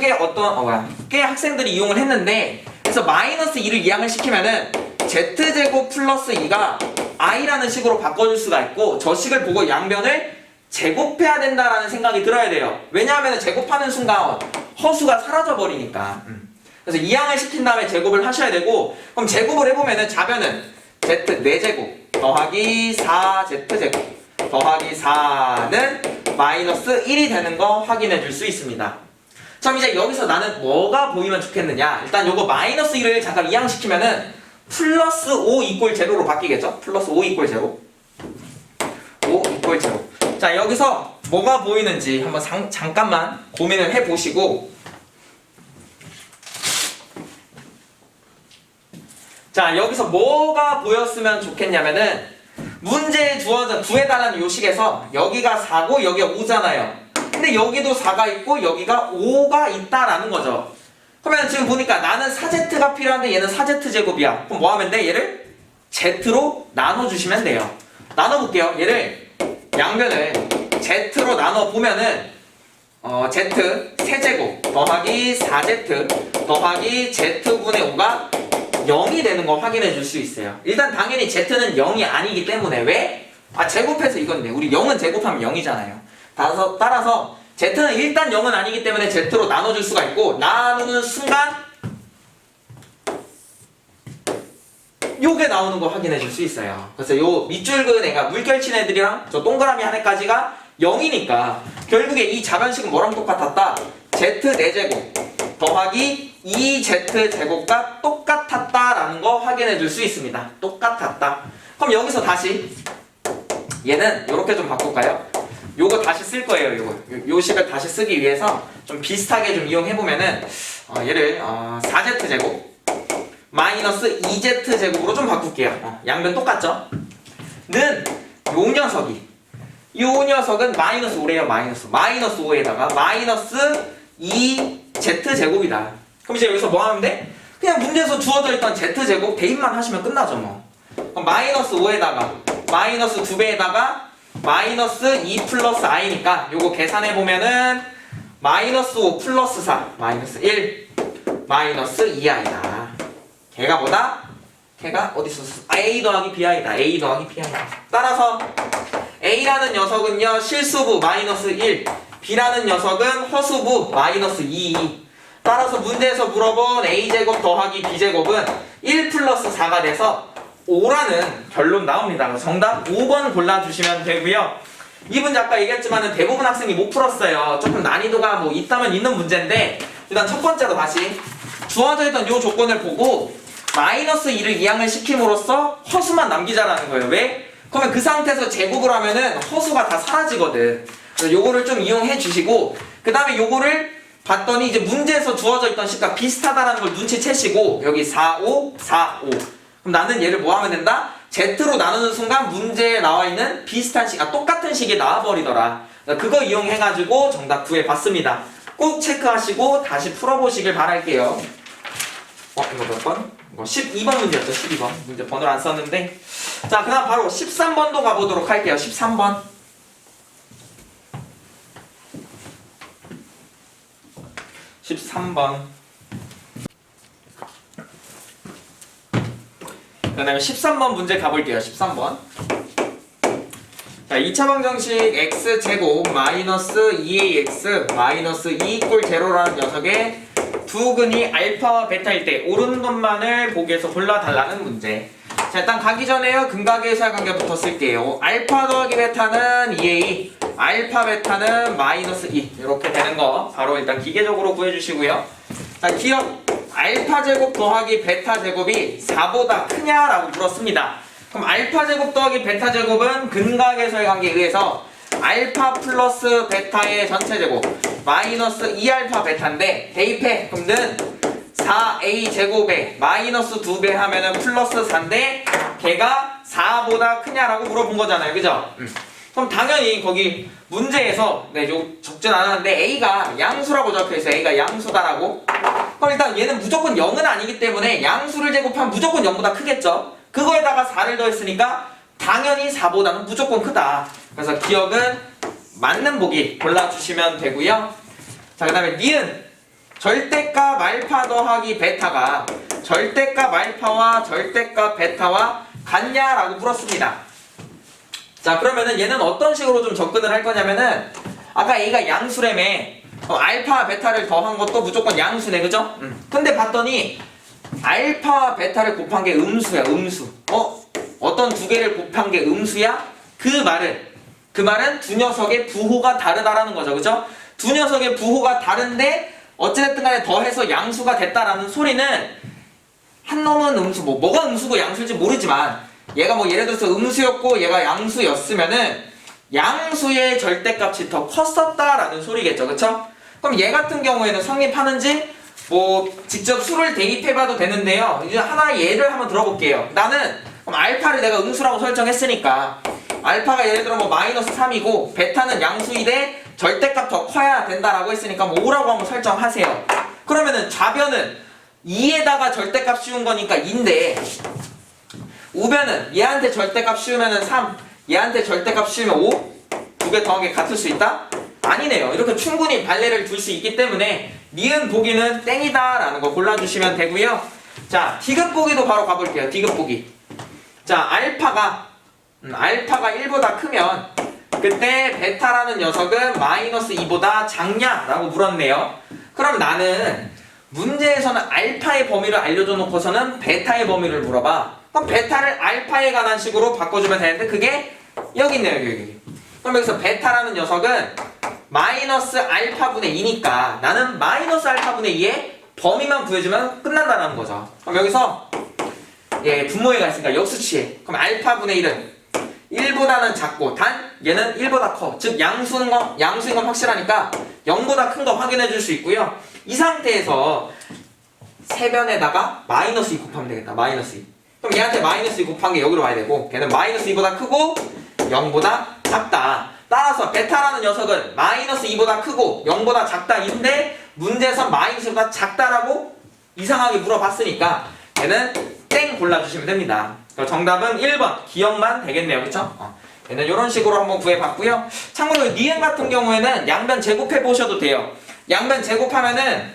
꽤 학생들이 이용을 했는데 그래서 마이너스 2를 이항을 시키면은 z제곱 플러스 2가 i라는 식으로 바꿔줄 수가 있고 저 식을 보고 양변을 제곱해야 된다라는 생각이 들어야 돼요. 왜냐하면 제곱하는 순간 허수가 사라져 버리니까. 그래서 이항을 시킨 다음에 제곱을 하셔야 되고 그럼 제곱을 해보면은 좌변은 z 4제곱 더하기 4z제곱 더하기 4는 마이너스 1이 되는 거 확인해 줄 수 있습니다. 그럼 이제 여기서 나는 뭐가 보이면 좋겠느냐. 일단 요거 마이너스 1을 잠깐 이항시키면은 플러스 5 이꼴 제로로 바뀌겠죠? 플러스 5 이꼴 제로 5 이꼴 제로. 자, 여기서 뭐가 보이는지 한번 잠깐만 고민을 해보시고 자, 여기서 뭐가 보였으면 좋겠냐면은 문제에 주어져 구해달라는 요식에서 여기가 4고 여기가 5잖아요. 근데 여기도 4가 있고 여기가 5가 있다라는 거죠. 그러면 지금 보니까 나는 4z가 필요한데 얘는 4z제곱이야. 그럼 뭐 하면 돼? 얘를 z로 나눠주시면 돼요. 나눠볼게요. 얘를 양변을 z로 나눠보면은 z 세제곱 더하기 4z 더하기 z분의 5가 0이 되는 거 확인해 줄 수 있어요. 일단 당연히 z는 0이 아니기 때문에 왜? 제곱해서 이건데 우리 0은 제곱하면 0이잖아요. 따라서 z는 일단 0은 아니기 때문에 z로 나눠줄 수가 있고 나누는 순간 요게 나오는 거 확인해 줄 수 있어요. 그래서 요 밑줄 그은 애가 물결친 애들이랑 저 동그라미 한 애까지가 0이니까 결국에 이 자변식은 뭐랑 똑같았다? z 4제곱 더하기 2z제곱과 똑같았다라는 거 확인해 줄 수 있습니다. 똑같았다. 그럼 여기서 다시 얘는 요렇게 좀 바꿀까요? 요거 다시 쓸 거예요. 요 식을 다시 쓰기 위해서 좀 비슷하게 좀 이용해보면은 얘를 4z제곱 마이너스 2z제곱으로 좀 바꿀게요. 양변 똑같죠? 는 요 녀석은 마이너스 5래요. 마이너스 5에다가 마이너스 2z제곱이다. 그럼 이제 여기서 뭐 하면 돼? 그냥 문제에서 주어져 있던 z제곱 대입만 하시면 끝나죠 뭐. 그럼 마이너스 5에다가 마이너스 2배에다가 마이너스 2 플러스 i니까 요거 계산해보면은 마이너스 5 플러스 4 마이너스 1 마이너스 2i다. 걔가 뭐다? 걔가 어디 있었어? a 더하기 bi다. a 더하기 bi다. 따라서 a라는 녀석은요 실수부 마이너스 1 b라는 녀석은 허수부 마이너스 2. 따라서 문제에서 물어본 a제곱 더하기 b제곱은 1 플러스 4가 돼서 5라는 결론 나옵니다. 그래서 정답 5번 골라주시면 되고요. 이 문제 아까 얘기했지만 대부분 학생이 못 풀었어요. 조금 난이도가 뭐 있다면 있는 문제인데 일단 첫 번째로 다시 주어져 있던 이 조건을 보고 마이너스 2를 이항을 시킴으로써 허수만 남기자라는 거예요. 왜? 그러면 그 상태에서 제곱을 하면은 허수가 다 사라지거든. 그래서 요거를 좀 이용해 주시고, 그 다음에 요거를 봤더니 이제 문제에서 주어져 있던 식과 비슷하다는 걸 눈치채시고, 여기 4, 5, 4, 5. 그럼 나는 얘를 뭐 하면 된다? Z로 나누는 순간 문제에 나와 있는 비슷한 식, 똑같은 식이 나와버리더라. 그거 이용해가지고 정답 구해봤습니다. 꼭 체크하시고 다시 풀어보시길 바랄게요. 이거 몇 번? 이거 12번 문제였죠. 12번 문제 번호를 안 썼는데. 자, 그 다음 바로 13번도 가보도록 할게요. 13번. 13번. 그 다음에 13번 문제 가볼게요. 13번. 자, 2차 방정식 x제곱 마이너스 2ax 마이너스 2 = 0라는 녀석의 두 근이 알파와 베타일 때 오른쪽만을 보기에서 골라달라는 문제. 자, 일단 가기 전에요. 근각의사 관계부터 쓸게요. 알파 더하기 베타는 2a, 알파 베타는 마이너스 2. 이렇게 되는 거 바로 일단 기계적으로 구해주시고요. 자, 기억. 알파 제곱 더하기 베타 제곱이 4보다 크냐라고 물었습니다. 그럼 알파 제곱 더하기 베타 제곱은 근각에서의 관계에 의해서 알파 플러스 베타의 전체 제곱 마이너스 2알파 베타인데 대입해. 그럼 는 4a 제곱에 마이너스 2배 하면은 플러스 4인데 걔가 4보다 크냐라고 물어본 거잖아요. 그죠? 그럼 당연히 거기 문제에서 적진 않았는데 a가 양수라고 적혀있어요. a가 양수다라고. 그럼 일단 얘는 무조건 0은 아니기 때문에 양수를 제곱하면 무조건 0보다 크겠죠. 그거에다가 4를 더했으니까 당연히 4보다는 무조건 크다. 그래서 기억은 맞는 보기 골라주시면 되고요. 자, 그 다음에 니은 절대값 알파 더하기 베타가 절대값 알파와 절대값 베타와 같냐라고 물었습니다. 자, 그러면은 얘는 어떤 식으로 좀 접근을 할 거냐면은 아까 A가 양수라며 알파 베타를 더한 것도 무조건 양수네. 그죠? 근데 봤더니 알파와 베타를 곱한 게 음수야. 음수. 어떤 두 개를 곱한 게 음수야? 그 말은 두 녀석의 부호가 다르다라는 거죠. 그죠? 두 녀석의 부호가 다른데 어찌됐든 간에 더해서 양수가 됐다라는 소리는 한 놈은 음수, 뭐가 음수고 양수일지 모르지만 얘가 예를 들어서 음수였고 얘가 양수였으면은 양수의 절대값이 더 컸었다라는 소리겠죠. 그쵸? 그럼 얘 같은 경우에는 성립하는지 직접 수를 대입해봐도 되는데요. 이제 하나의 예를 한번 들어볼게요. 나는 그럼 알파를 내가 음수라고 설정했으니까 알파가 예를 들어 마이너스 3이고 베타는 양수이되 절대값 더 커야 된다라고 했으니까 5라고 한번 설정하세요. 그러면은 좌변은 2에다가 절대값 씌운 거니까 2인데 우변은 얘한테 절대값 씌우면은 3, 얘한테 절대값 씌우면 5? 두 개 더한 게 같을 수 있다? 아니네요. 이렇게 충분히 발레를 둘 수 있기 때문에 니은 보기는 땡이다 라는 거 골라주시면 되고요. 자, 디귿 보기도 바로 가볼게요. 디귿 보기. 자, 알파가 1보다 크면 그때 베타라는 녀석은 마이너스 2보다 작냐라고 물었네요. 그럼 나는 문제에서는 알파의 범위를 알려줘 놓고서는 베타의 범위를 물어봐. 그럼 베타를 알파에 관한 식으로 바꿔주면 되는데 그게 여기 있네요. 여기. 그럼 여기서 베타라는 녀석은 마이너스 알파분의 2니까 나는 마이너스 알파분의 2의 범위만 구해주면 끝난다는 거죠. 그럼 여기서 분모에가 있으니까 역수치해. 그럼 알파분의 1은 1보다는 작고 단 얘는 1보다 커. 즉 양수인 건 확실하니까 0보다 큰 거 확인해 줄 수 있고요. 이 상태에서 세변에다가 마이너스 2 곱하면 되겠다. 마이너스 2. 그럼 얘한테 마이너스 2 곱한 게 여기로 와야 되고 걔는 마이너스 2보다 크고 0보다 작다. 따라서 베타라는 녀석은 마이너스 2보다 크고 0보다 작다인데 문제에서 마이너스 2보다 작다라고 이상하게 물어봤으니까 얘는 땡 골라주시면 됩니다. 정답은 1번 기억만 되겠네요. 그쵸? 얘는 이런 식으로 한번 구해봤고요. 참고로 니은 같은 경우에는 양변 제곱해 보셔도 돼요. 양변 제곱하면은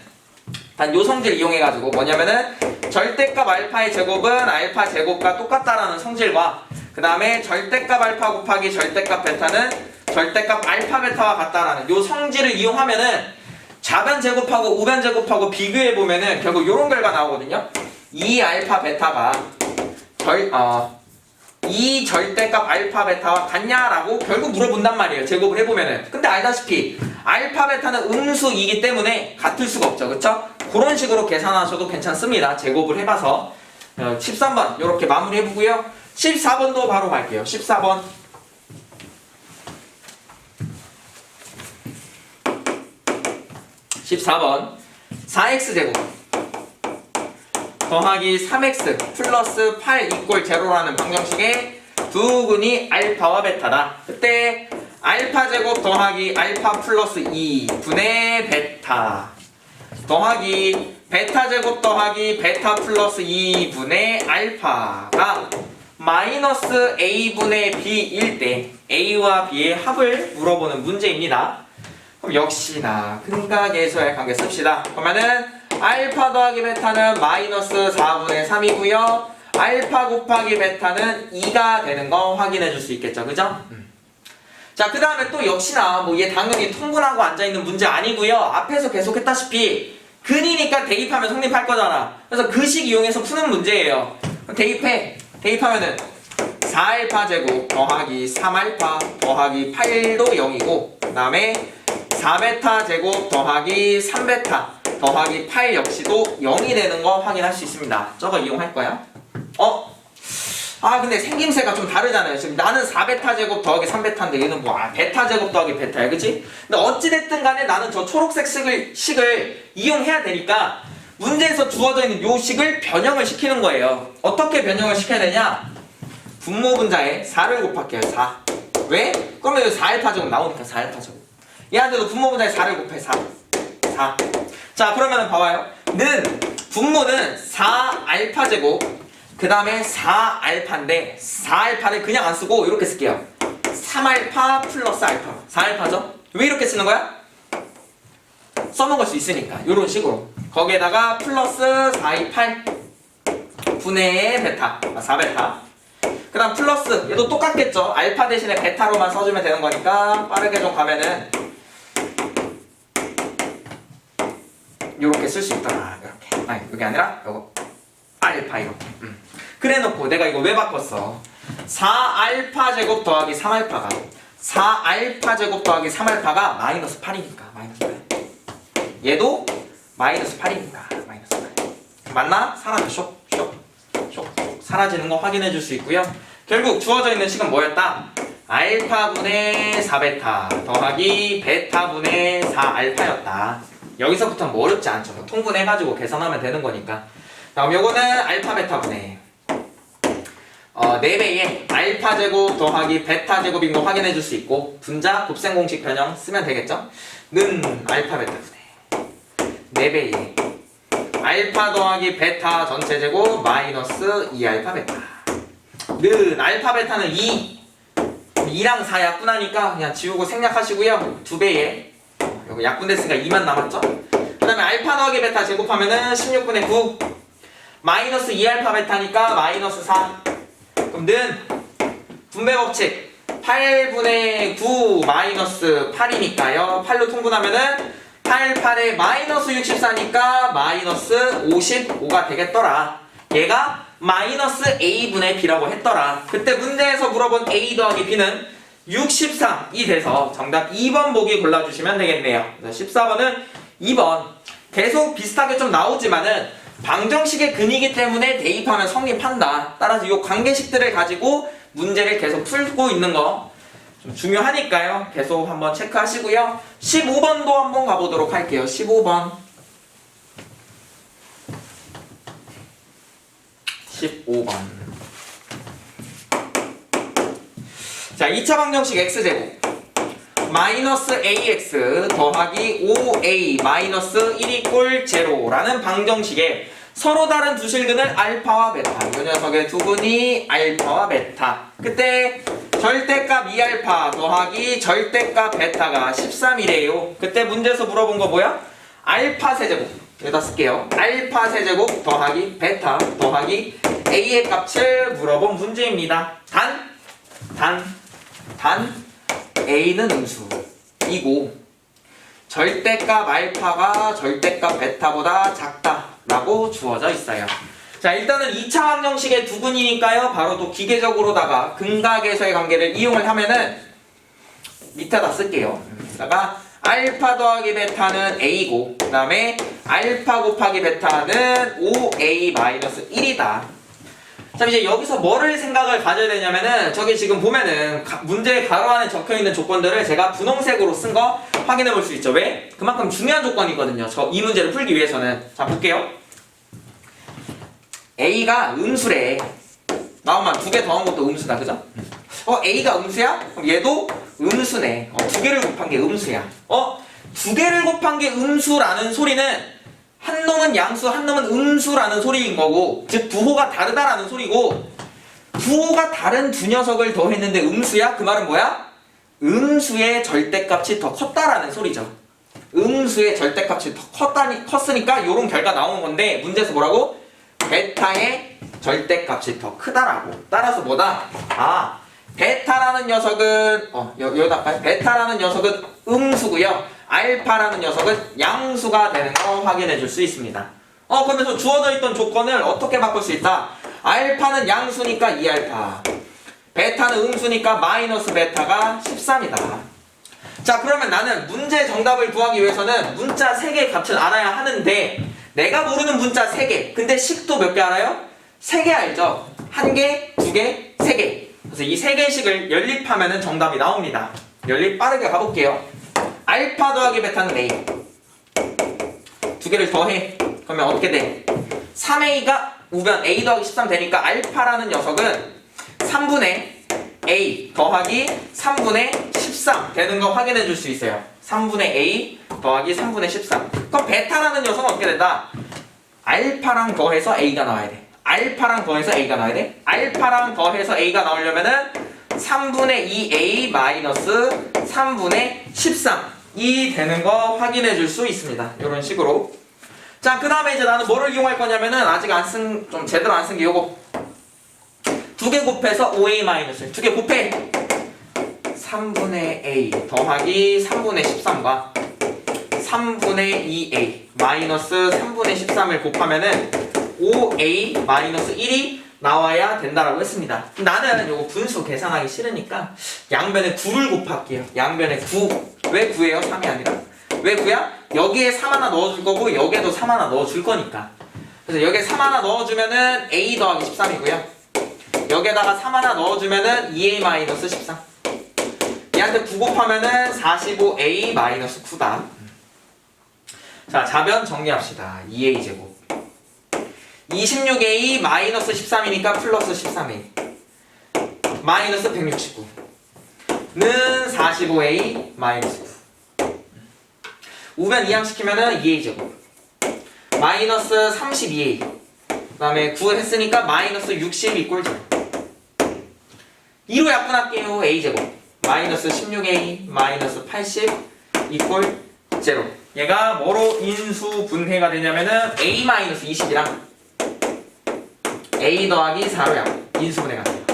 단 요 성질 이용해가지고 뭐냐면은 절대값 알파의 제곱은 알파 제곱과 똑같다라는 성질과 그 다음에 절대값 알파 곱하기 절대값 베타는 절대값 알파 베타와 같다라는 요 성질을 이용하면은 좌변 제곱하고 우변 제곱하고 비교해보면은 결국 요런 결과 나오거든요. 이 알파 베타가 이 절대값 알파 베타와 같냐라고 결국 물어본단 말이에요. 제곱을 해보면은. 근데 알다시피 알파 베타는 음수이기 때문에 같을 수가 없죠. 그쵸? 그런 식으로 계산하셔도 괜찮습니다. 제곱을 해봐서 13번 이렇게 마무리해보고요. 14번도 바로 갈게요. 14번. 14번 4x제곱 더하기 3x 플러스 8 이꼴 제로라는 방정식의 두근이 알파와 베타다. 그때 알파 제곱 더하기 알파 플러스 2분의 베타 더하기 베타 제곱 더하기 베타 플러스 2분의 알파가 마이너스 a분의 b일 때 a와 b의 합을 물어보는 문제입니다. 그럼 역시나 근각에서의 관계 씁시다. 그러면은 알파 더하기 베타는 마이너스 4분의 3이고요. 알파 곱하기 베타는 2가 되는 거 확인해 줄 수 있겠죠. 그죠? 자, 그 다음에 또 역시나 뭐 얘 당연히 통분하고 앉아있는 문제 아니고요. 앞에서 계속 했다시피 근이니까 대입하면 성립할 거잖아. 그래서 그 식 이용해서 푸는 문제예요. 그럼 대입해. 대입하면은 4알파 제곱 더하기 3알파 더하기 8도 0이고 그 다음에 4베타 제곱 더하기 3베타 더하기 8 역시도 0이 되는 거 확인할 수 있습니다. 저거 이용할 거야. 근데 생김새가 좀 다르잖아요. 지금 나는 4베타 제곱 더하기 3베타인데 얘는 뭐 베타 제곱 더하기 베타야. 그치? 근데 어찌됐든 간에 나는 저 초록색 식을 이용해야 되니까 문제에서 주어져 있는 요 식을 변형을 시키는 거예요. 어떻게 변형을 시켜야 되냐? 분모 분자에 4를 곱할게요. 4. 왜? 그러면 여기 4알파 제곱 나오니까 4알파 제곱. 얘한테도 분모 분자에 4를 곱해. 4. 자, 그러면 봐봐요. 분모는 4알파 제곱 그 다음에 4알파인데 4알파를 그냥 안 쓰고 이렇게 쓸게요. 3알파 플러스 알파. 4알파죠? 왜 이렇게 쓰는 거야? 써먹을 수 있으니까. 이런 식으로. 거기에다가 플러스 428 분의 베타. 4베타. 그 다음 플러스. 얘도 똑같겠죠? 알파 대신에 베타로만 써주면 되는 거니까 빠르게 좀 가면은 요렇게 쓸 수 있더라. 이렇게. 아니, 이게 아니라 요거 알파 이렇게. 그래 놓고 내가 이거 왜 바꿨어? 4알파 제곱 더하기 3알파가 4알파 제곱 더하기 3알파가 마이너스 8이니까 마이너스 8. 얘도 마이너스 8이니까 마이너스 8. 맞나? 사라져. 쇽 사라지는 거 확인해 줄 수 있고요. 결국 주어져 있는 식은 뭐였다? 알파분의 4베타 더하기 베타분의 4알파였다. 여기서부터는 뭐 어렵지 않죠. 통분해가지고 계산하면 되는 거니까. 다음 요거는 알파 베타분의 4배의 알파 제곱 더하기 베타 제곱인 거 확인해 줄 수 있고 분자 곱셈 공식 변형 쓰면 되겠죠? 는 알파 베타분의 4배의 알파 더하기 베타 전체 제곱 마이너스 2알파 베타 는 알파 베타는 2랑 4 약분하니까 그냥 지우고 생략하시고요. 2배의 여기 약분됐으니까 2만 남았죠? 그 다음에 알파 더하기 베타 제곱하면은 16분의 9 마이너스 2알파 베타니까 마이너스 4. 그럼 는 분배 법칙 8분의 9 마이너스 8이니까요. 8로 통분하면은 8, 8에 마이너스 64니까 마이너스 55가 되겠더라. 얘가 마이너스 a분의 b라고 했더라. 그때 문제에서 물어본 a 더하기 b는 63이 돼서 정답 2번 보기 골라주시면 되겠네요. 14번은 2번. 계속 비슷하게 좀 나오지만은 방정식의 근이기 때문에 대입하면 성립한다. 따라서 이 관계식들을 가지고 문제를 계속 풀고 있는 거 좀 중요하니까요. 계속 한번 체크하시고요. 15번도 한번 가보도록 할게요. 15번. 15번. 자, 2차 방정식 x제곱 마이너스 ax 더하기 5a 마이너스 1 이꼴 제로라는 방정식에 서로 다른 두 실근을 알파와 베타 이 녀석의 두근이 알파와 베타 그때 절대값 2알파 더하기 절대값 베타가 13이래요. 그때 문제에서 물어본 거 뭐야? 알파 세제곱 여기다 쓸게요. 알파 세제곱 더하기 베타 더하기 a의 값을 물어본 문제입니다. 단 a는 음수이고 절대값 알파가 절대값 베타보다 작다라고 주어져 있어요. 자, 일단은 2차 방정식의 두근이니까요. 바로 또 기계적으로다가 근각에서의 관계를 이용을 하면은 밑에다 쓸게요. 여기다가 알파 더하기 베타는 a고 그 다음에 알파 곱하기 베타는 5a 마이너스 1이다. 자, 이제 여기서 뭐를 생각을 가져야 되냐면은 저기 지금 보면은 문제 가로 안에 적혀있는 조건들을 제가 분홍색으로 쓴 거 확인해 볼 수 있죠. 왜? 그만큼 중요한 조건이거든요. 이 문제를 풀기 위해서는. 자, 볼게요. A가 음수래. 나오면 두 개 더한 것도 음수다, 그죠? A가 음수야? 그럼 얘도 음수네. 두 개를 곱한 게 음수야. 두 개를 곱한 게 음수라는 소리는 한 놈은 양수, 한 놈은 음수라는 소리인 거고, 즉 부호가 다르다라는 소리고, 부호가 다른 두 녀석을 더했는데 음수야? 그 말은 뭐야? 음수의 절대값이 더 컸다라는 소리죠. 음수의 절대값이 더 컸으니까 요런 결과 나오는 건데, 문제에서 뭐라고? 베타의 절대값이 더 크다라고. 따라서 뭐다? 베타라는 녀석은 여기다 할까요? 베타라는 녀석은 음수고요. 알파라는 녀석은 양수가 되는 거 확인해 줄 수 있습니다. 그러면서 주어져 있던 조건을 어떻게 바꿀 수 있다? 알파는 양수니까 2알파, 베타는 음수니까 마이너스 베타가 13이다. 자, 그러면 나는 문제 정답을 구하기 위해서는 문자 3개 값을 알아야 하는데, 내가 모르는 문자 3개. 근데 식도 몇 개 알아요? 3개 알죠? 1개, 2개, 3개. 그래서 이 3개씩을 연립하면 정답이 나옵니다. 연립 빠르게 가볼게요. 알파 더하기 베타는 A. 두 개를 더해. 그러면 어떻게 돼? 3A가 우변 A 더하기 13 되니까 알파라는 녀석은 3분의 A 더하기 3분의 13 되는 거 확인해 줄 수 있어요. 3분의 A 더하기 3분의 13. 그럼 베타라는 녀석은 어떻게 된다? 알파랑 더해서 A가 나와야 돼. 알파랑 더해서 A가 나와야 돼. 알파랑 더해서 A가 나오려면은 3분의 2A 마이너스 3분의 13이 되는 거 확인해 줄 수 있습니다. 이런 식으로. 자, 그 다음에 이제 나는 뭐를 이용할 거냐면은 아직 좀 제대로 안 쓴 게 요거. 2개 곱해서 5A 마이너스. 2개 곱해. 3분의 A 더하기 3분의 13과 3분의 2A 마이너스 3분의 13을 곱하면은 5A 마이너스 1이 나와야 된다라고 했습니다. 나는 요거 분수 계산하기 싫으니까 양변에 9를 곱할게요. 양변에 9. 왜 9예요? 3이 아니라. 왜 9야? 여기에 3 하나 넣어줄 거고 여기에도 3 하나 넣어줄 거니까. 그래서 여기에 3 하나 넣어주면은 A 더하기 13이고요. 여기에다가 3 하나 넣어주면은 2A 마이너스 13. 얘한테 9 곱하면은 45A 마이너스 9다. 자, 자변 정리합시다. 2A 제곱. 26A 마이너스 13이니까 플러스 13A 마이너스 169는 45A 마이너스 9. 우변 이항시키면은 2A 제곱 마이너스 32A 그 다음에 9 했으니까 마이너스 60 이꼴 0. 2로 약분할게요. A 제곱 마이너스 16A 마이너스 80 이꼴 0. 얘가 뭐로 인수분해가 되냐면은 A 마이너스 20이랑 A 더하기 4로 인수분해가 돼요.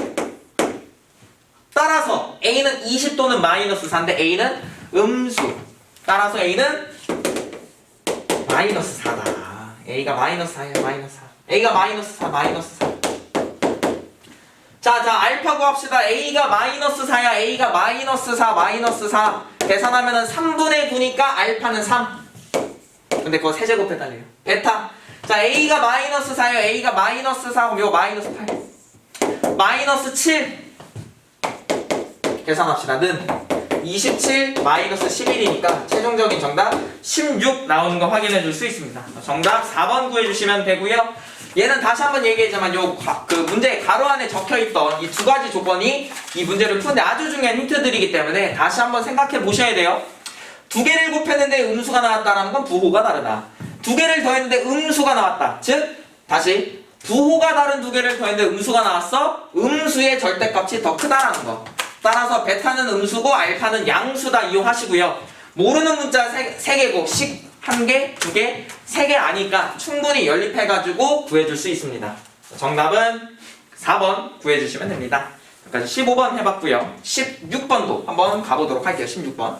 따라서 A는 20 또는 마이너스 4인데 A는 음수. 따라서 A는 마이너스 4다. A가 마이너스 4예요. 마이너스 4. A가 마이너스 4, 마이너스 4. 자, 알파 구합시다. A가 마이너스 4야. A가 마이너스 4, 마이너스 4. 계산하면은 3분의 9니까 알파는 3. 근데 그거 세제곱 해달래요. 베타. 자, A가 마이너스 4예요. A가 마이너스 4, 그럼 이거 마이너스 8. 마이너스 7. 계산합시다. 는 27 마이너스 11이니까 최종적인 정답 16 나오는 거 확인해 줄 수 있습니다. 정답 4번 구해주시면 되고요. 얘는 다시 한번 얘기했지만 그 문제의 가로 안에 적혀있던 이 두 가지 조건이 이 문제를 푸는데 아주 중요한 힌트들이기 때문에 다시 한번 생각해 보셔야 돼요. 두 개를 곱했는데 음수가 나왔다는 건 부호가 다르다. 두 개를 더했는데 음수가 나왔다. 즉 다시 부호가 다른 두 개를 더했는데 음수가 나왔어. 음수의 절대값이 더 크다라는 거. 따라서 베타는 음수고 알파는 양수다 이용하시고요. 모르는 문자 3개고 식 1개, 2개, 3개 아니까 충분히 연립해가지고 구해줄 수 있습니다. 정답은 4번 구해주시면 됩니다. 여기까지 15번 해봤고요. 16번도 한번 가보도록 할게요. 16번.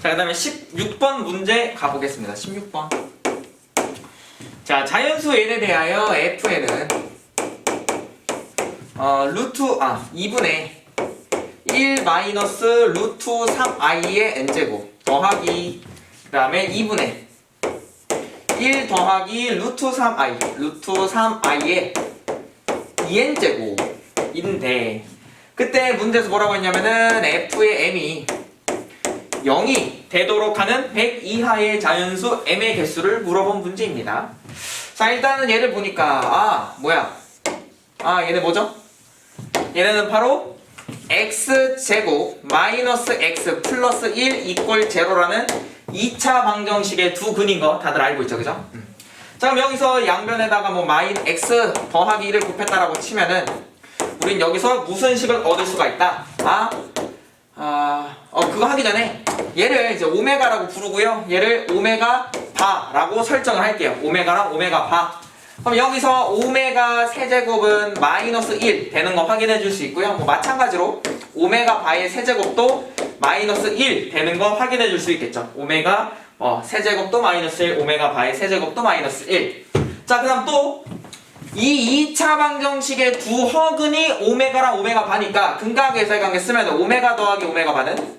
자, 그 다음에 16번 문제 가보겠습니다. 16번. 자, 자연수 n에 대하여 fn은 2분의 1 마이너스 루트 3i의 n제곱 더하기 그 다음에 2분의 1 더하기 루트 3i의 2n제곱인데 그때 문제에서 뭐라고 했냐면은 f의 m이 0이 되도록 하는 100 이하의 자연수 m의 개수를 물어본 문제입니다. 자, 일단은 얘를 보니까 얘네 뭐죠? 얘네는 바로 x제곱 마이너스 x 플러스 1 이퀄 제로라는 2차 방정식의 두 근인 거 다들 알고 있죠, 그죠? 자, 그럼 여기서 양변에다가 뭐 마인 x 더하기 1을 곱했다라고 치면은 우린 여기서 무슨 식을 얻을 수가 있다? 그거 하기 전에 얘를 이제 오메가라고 부르고요. 얘를 오메가 바라고 설정을 할게요. 오메가랑 오메가 바. 그럼 여기서 오메가 세제곱은 마이너스 1 되는 거 확인해 줄 수 있고요. 뭐 마찬가지로 오메가 바의 세제곱도 마이너스 1 되는 거 확인해 줄 수 있겠죠. 오메가 세제곱도 마이너스 1, 오메가 바의 세제곱도 마이너스 1. 자, 그 다음 또 이 2차 방정식의 두 허근이 오메가랑 오메가 바니까 근각에서의 관계 쓰면 오메가 더하기 오메가 바는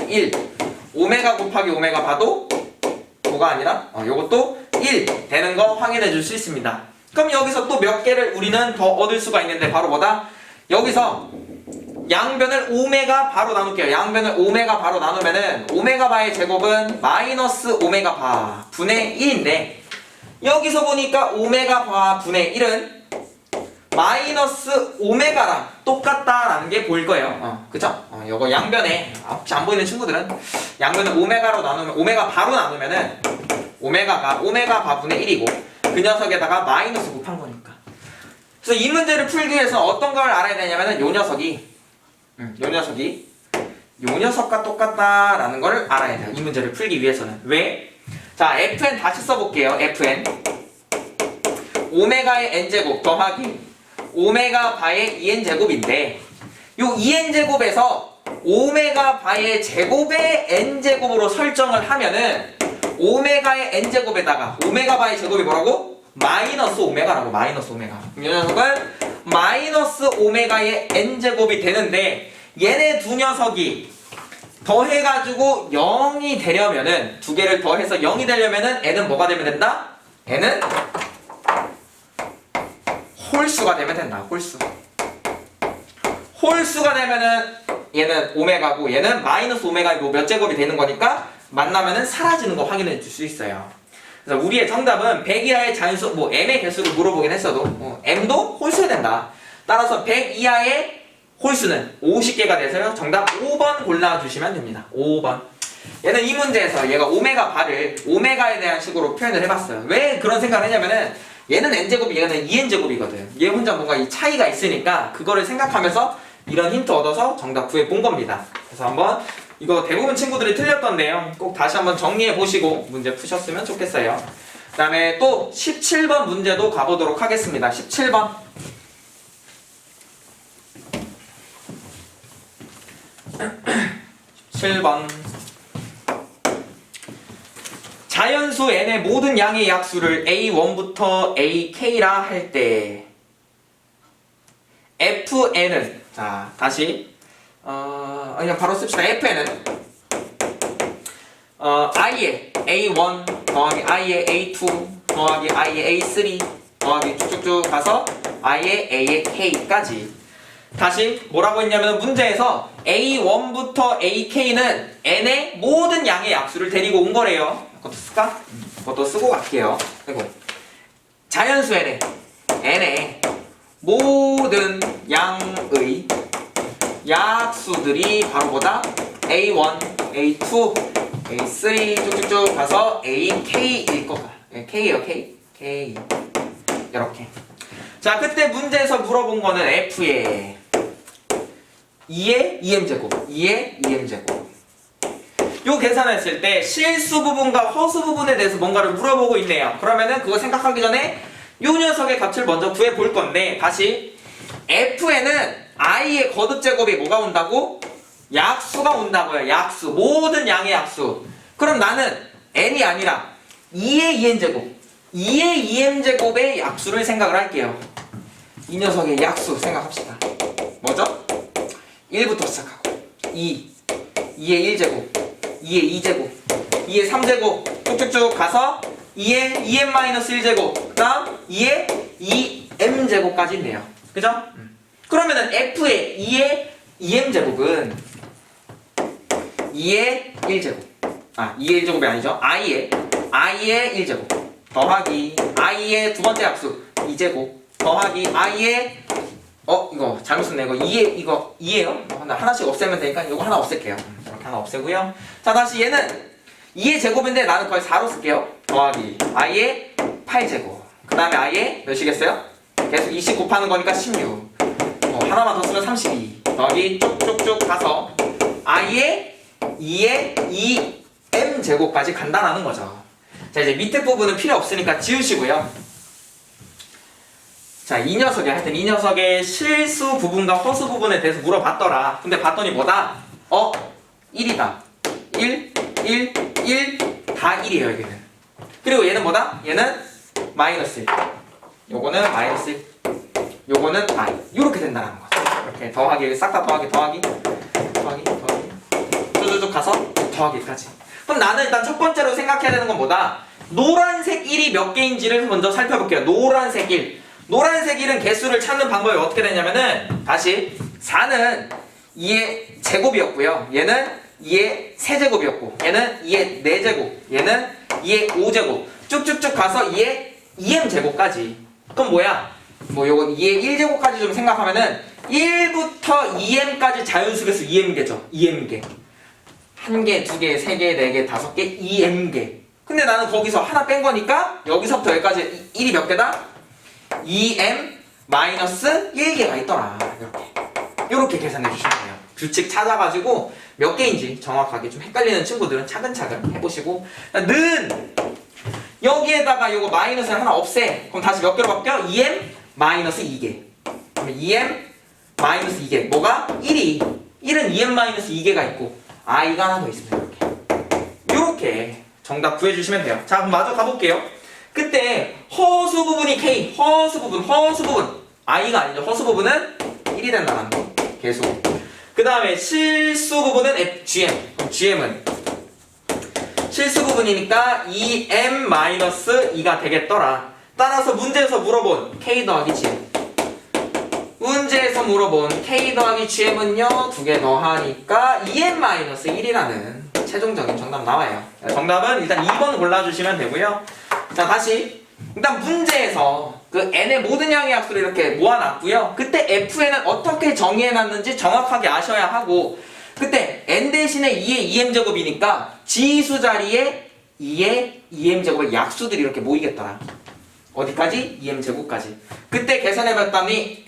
1, 오메가 곱하기 오메가 바도 뭐가 아니라 요것도 1 되는 거 확인해 줄 수 있습니다. 그럼 여기서 또 몇 개를 우리는 더 얻을 수가 있는데 바로 뭐다? 여기서 양변을 오메가 바로 나눌게요. 양변을 오메가 바로 나누면은 오메가 바의 제곱은 마이너스 오메가 바 분의 1인데 여기서 보니까 오메가 바 분의 1은 마이너스 오메가랑 똑같다라는 게 보일 거예요. 그쵸? 요거 양변에 혹시 안 보이는 친구들은 양변을 오메가로 나누면 오메가 바로 나누면은 오메가가 오메가 바 분의 1이고 그 녀석에다가 마이너스 곱한 거니까. 그래서 이 문제를 풀기 위해서 어떤 걸 알아야 되냐면은 요 녀석이 요 녀석과 똑같다라는 걸 알아야 돼요. 이 문제를 풀기 위해서는. 왜? 자, fn 다시 써볼게요. fn 오메가의 n제곱 더하기 오메가 바의 2n제곱인데 요 2n제곱에서 오메가 바의 제곱의 n제곱으로 설정을 하면은 오메가의 n제곱에다가 오메가 바의 제곱이 뭐라고? 마이너스 오메가라고. 마이너스 오메가. 이 녀석은 마이너스 오메가의 n제곱이 되는데 얘네 두 녀석이 더해가지고 0이 되려면은 두 개를 더해서 0이 되려면은 n은 뭐가 되면 된다? n은 홀수가 되면 된다. 홀수가 되면은 얘는 오메가고 얘는 마이너스 오메가이고 몇 제곱이 되는 거니까 만나면은 사라지는 거 확인해 줄 수 있어요. 그래서 우리의 정답은 100 이하의 자연수 m의 개수를 물어보긴 했어도 m도 홀수가 된다. 따라서 100 이하의 홀수는 50개가 돼서요. 정답 5번 골라주시면 됩니다. 5번. 얘는 이 문제에서 얘가 오메가 바를 오메가에 대한 식으로 표현을 해봤어요. 왜 그런 생각을 했냐면은 얘는 n제곱이 얘는 2n제곱이거든. 얘 혼자 뭔가 이 차이가 있으니까 그거를 생각하면서 이런 힌트 얻어서 정답 구해본 겁니다. 그래서 한번 이거 대부분 친구들이 틀렸던데요. 꼭 다시 한번 정리해 보시고 문제 푸셨으면 좋겠어요. 그 다음에 또 17번 문제도 가보도록 하겠습니다. 17번. 자연수 n의 모든 양의 약수를 a1부터 ak라 할 때 fn은 자 다시 그냥 바로 씁시다. fn은 i의 a1 더하기 i의 a2 더하기 i의 a3 더하기 쭉쭉쭉 가서 i의 a의 k까지. 다시 뭐라고 했냐면 문제에서 A1부터 AK는 N의 모든 양의 약수를 데리고 온 거래요. 그것도 쓸까? 그것도 쓰고 갈게요. 그리고 자연수 N의 모든 양의 약수들이 바로 뭐다? A1, A2, A3 쭉쭉쭉 가서 AK일 거다. K예요, K. 이렇게. 자, 그때 문제에서 물어본 거는 F의 2의 2m제곱, 2의 2m제곱. 요 계산했을 때 실수 부분과 허수 부분에 대해서 뭔가를 물어보고 있네요. 그러면은 그거 생각하기 전에 요 녀석의 값을 먼저 구해볼 건데 다시 F에는 i의 거듭제곱이 뭐가 온다고? 약수가 온다고요. 약수. 모든 양의 약수. 그럼 나는 n이 아니라 2의 2n제곱 2의 2m제곱의 약수를 생각을 할게요. 이 녀석의 약수 생각합시다. 뭐죠? 1부터 시작하고 2, 2의 1제곱, 2의 2제곱, 2의 3제곱 쭉쭉쭉 가서 2의 2m-1제곱 그 다음 2의 2m제곱까지 있네요. 그죠? 그러면은 f의 2의 2m제곱은 2의 1제곱 2의 1제곱이 아니죠. i의 1제곱 더하기 i의 두 번째 약수 2제곱 더하기 i의 이거 잘못 썼네. 이거 2예요. 하나씩 없애면 되니까 이거 하나 없앨게요. 이렇게 하나 없애고요. 자, 다시 얘는 2의 제곱인데 나는 거의 4로 쓸게요. 더하기 i의 8제곱 그 다음에 i의 몇이겠어요? 계속 20 곱하는 거니까 16 하나만 더 쓰면 32 더하기 쭉쭉쭉 가서 i의 2의 2m제곱까지 간다라는 거죠. 자, 이제 밑에 부분은 필요 없으니까 지우시고요. 자, 이 녀석의 실수 부분과 허수 부분에 대해서 물어봤더라. 근데 봤더니 뭐다? 1이다. 1, 1, 1, 다 1이에요, 여기는. 그리고 얘는 뭐다? 얘는 마이너스 1. 요거는 마이너스 1. 요거는 i. 요렇게 된다는 거죠. 이렇게 더하기, 싹 다 더하기. 쭉쭉쭉 가서 더하기까지. 그럼 나는 일단 첫 번째로 생각해야 되는 건 뭐다? 노란색 1이 몇 개인지를 먼저 살펴볼게요. 노란색 1. 노란색 1은 개수를 찾는 방법이 어떻게 되냐면은 다시 4는 2의 제곱이었고요. 얘는 2의 세제곱이었고 얘는 2의 4제곱 얘는 2의 5제곱 쭉쭉쭉 가서 2의 2m제곱까지. 그럼 뭐야? 요건 2의 1제곱까지 좀 생각하면은 1부터 2m까지 자연수개수 2m개죠. 2m개. 1개, 2개, 3개, 4개, 5개, 2m개. 근데 나는 거기서 하나 뺀 거니까 여기서부터 여기까지 1이 몇 개다? 2m-1개가 있더라. 이렇게 계산해 주시면 돼요. 규칙 찾아가지고 몇 개인지 정확하게 좀 헷갈리는 친구들은 차근차근 해보시고 는 여기에다가 요거 마이너스를 하나 없애. 그럼 다시 몇 개로 바뀌어? 2m-2개. 그러면 2m-2개 뭐가? 1은 2m-2개가 있고 i가 하나 더 있습니다. 이렇게 정답 구해주시면 돼요. 자, 그럼 마저 가볼게요. 그때 허수 부분이 k, 허수 부분 i가 아니죠. 허수 부분은 1이 된다는 거. 계속. 그 다음에 실수 부분은 gm. 그럼 gm은 실수 부분이니까 2m-2가 되겠더라. 따라서 문제에서 물어본 k 더하기 gm. 문제에서 물어본 k 더하기 gm은요 2개 더하니까 2m-1이라는 최종적인 정답 나와요. 정답은 일단 2번 골라주시면 되고요. 자, 다시 일단 문제에서 그 n의 모든 양의 약수를 이렇게 모아놨고요. 그때 fn은 어떻게 정의해놨는지 정확하게 아셔야 하고 그때 n 대신에 2의 2m제곱이니까 지수 자리에 2의 2m제곱의 약수들이 이렇게 모이겠더라. 어디까지? 2m제곱까지. 그때 계산해봤더니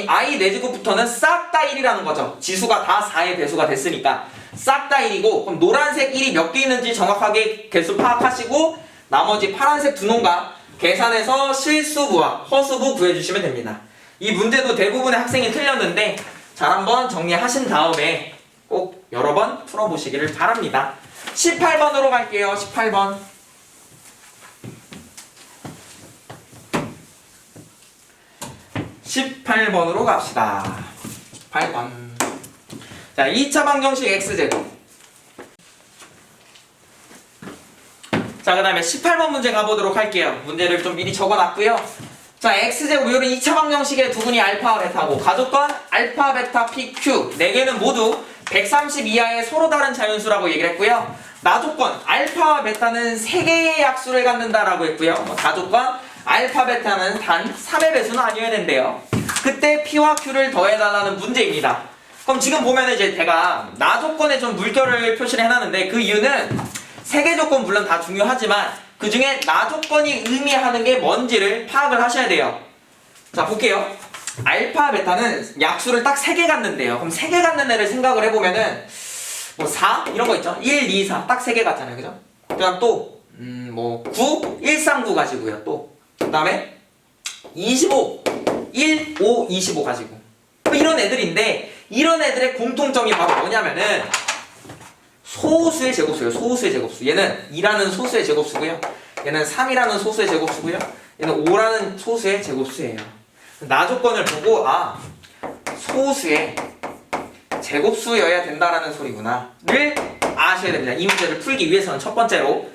i 4제곱부터는 싹 다 1이라는 거죠. 지수가 다 4의 배수가 됐으니까 싹 다 1이고 그럼 노란색 1이 몇 개 있는지 정확하게 개수 파악하시고 나머지 파란색 두 놈과 계산해서 실수부와 허수부 구해주시면 됩니다. 이 문제도 대부분의 학생이 틀렸는데 잘 한번 정리하신 다음에 꼭 여러 번 풀어보시기를 바랍니다. 18번으로 갈게요. 18번. 18번으로 갑시다. 18번. 자, 2차 방정식 x제곱. 자, 그 다음에 18번 문제 가보도록 할게요. 문제를 좀 미리 적어놨고요. 자, x제곱 요런 2차 방정식의 두 분이 알파, 베타고 가족건 알파, 베타, pq 4개는 모두 130 이하의 서로 다른 자연수라고 얘기를 했고요. 나조건 알파와 베타는 3개의 약수를 갖는다라고 했고요. 가족건 알파, 베타는 단 3의 배수는 아니어야 된대요. 그때 p와 q를 더해달라는 문제입니다. 그럼 지금 보면 이제 제가 나조건에 좀 물결을 표시를 해놨는데 그 이유는 3개 조건 물론 다 중요하지만 그 중에 나조건이 의미하는 게 뭔지를 파악을 하셔야 돼요. 자, 볼게요. 알파, 베타는 약수를 딱 3개 갖는데요. 그럼 3개 갖는 애를 생각을 해보면은 뭐 4? 이런 거 있죠? 1, 2, 4 딱 3개 같잖아요. 그죠? 그 다음 또 9, 1, 3, 9 가지고요. 또 그 다음에 25, 1, 5, 25 가지고 이런 애들인데 이런 애들의 공통점이 바로 뭐냐면은 소수의 제곱수예요. 소수의 제곱수. 얘는 2라는 소수의 제곱수고요. 얘는 3이라는 소수의 제곱수고요. 얘는 5라는 소수의 제곱수예요. 나 조건을 보고 소수의 제곱수여야 된다라는 소리구나를 아셔야 됩니다. 이 문제를 풀기 위해서는 첫 번째로.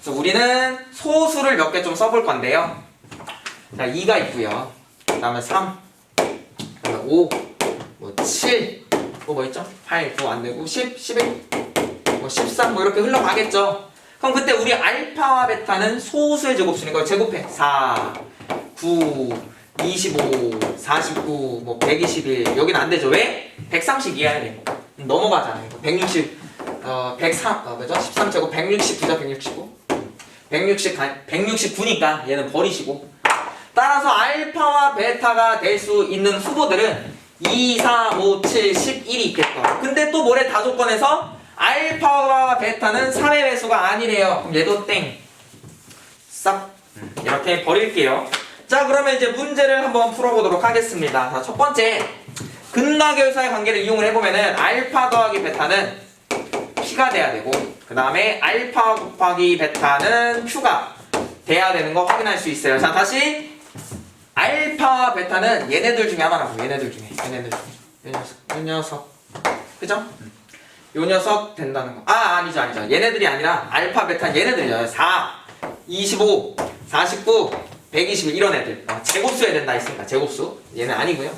그래서 우리는 소수를 몇 개 좀 써볼 건데요. 자, 2가 있고요. 그 다음에 3, 그 다음에 5, 7, 뭐 있죠? 8, 9 안 되고 10, 11, 13 이렇게 흘러가겠죠. 그럼 그때 우리 알파와 베타는 소수의 제곱수니까 제곱해. 4, 9, 25, 49, 121 여기는 안 되죠. 왜? 130 이하야 돼. 넘어가잖아요. 160, 13제곱 169죠. 169니까 얘는 버리시고. 따라서 알파와 베타가 될 수 있는 후보들은 2, 4, 5, 7, 11이 있겠죠. 근데 또 뭐래 다조건에서 알파와 베타는 3의 배수가 아니래요. 그럼 얘도 땡. 싹 이렇게 버릴게요. 자, 그러면 이제 문제를 한번 풀어보도록 하겠습니다. 자, 첫 번째 근각열사의 관계를 이용을 해보면은 알파 더하기 베타는 P가 돼야 되고, 그 다음에 알파 곱하기 베타는 Q가 돼야 되는 거 확인할 수 있어요. 자, 다시 알파와 베타는 얘네들 중에 하나라고. 얘네들 중에 요 녀석 그죠? 요 녀석 된다는 거. 아니죠. 얘네들이 아니라 알파 베타는 얘네들이죠. 4, 25, 49, 121 이런 애들. 제곱수여야 된다 했으니까 제곱수. 얘는 아니고요.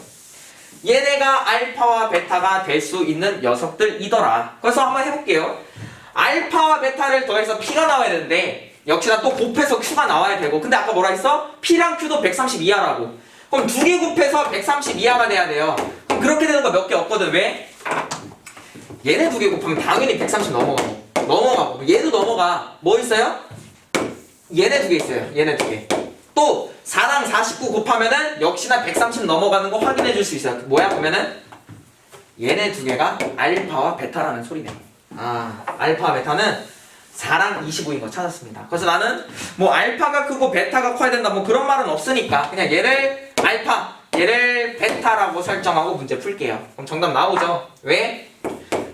얘네가 알파와 베타가 될 수 있는 녀석들이더라. 그래서 한번 해볼게요. 알파와 베타를 더해서 P가 나와야 되는데 역시나 또 곱해서 Q가 나와야 되고, 근데 아까 뭐라 했어? P랑 Q도 130 이하라고. 그럼 두 개 곱해서 130 이하가 돼야 돼요. 그럼 그렇게 되는 거 몇 개 없거든. 왜? 얘네 두 개 곱하면 당연히 130 넘어가고 얘도 넘어가. 뭐 있어요? 얘네 두 개 있어요. 얘네 두 개. 또 4랑 49 곱하면은 역시나 130 넘어가는 거 확인해 줄 수 있어요. 뭐야? 보면은 얘네 두 개가 알파와 베타라는 소리네. 알파와 베타는 4랑 25인 거 찾았습니다. 그래서 나는 뭐 알파가 크고 베타가 커야 된다 뭐 그런 말은 없으니까 그냥 얘를 알파, 얘를 베타라고 설정하고 문제 풀게요. 그럼 정답 나오죠? 왜?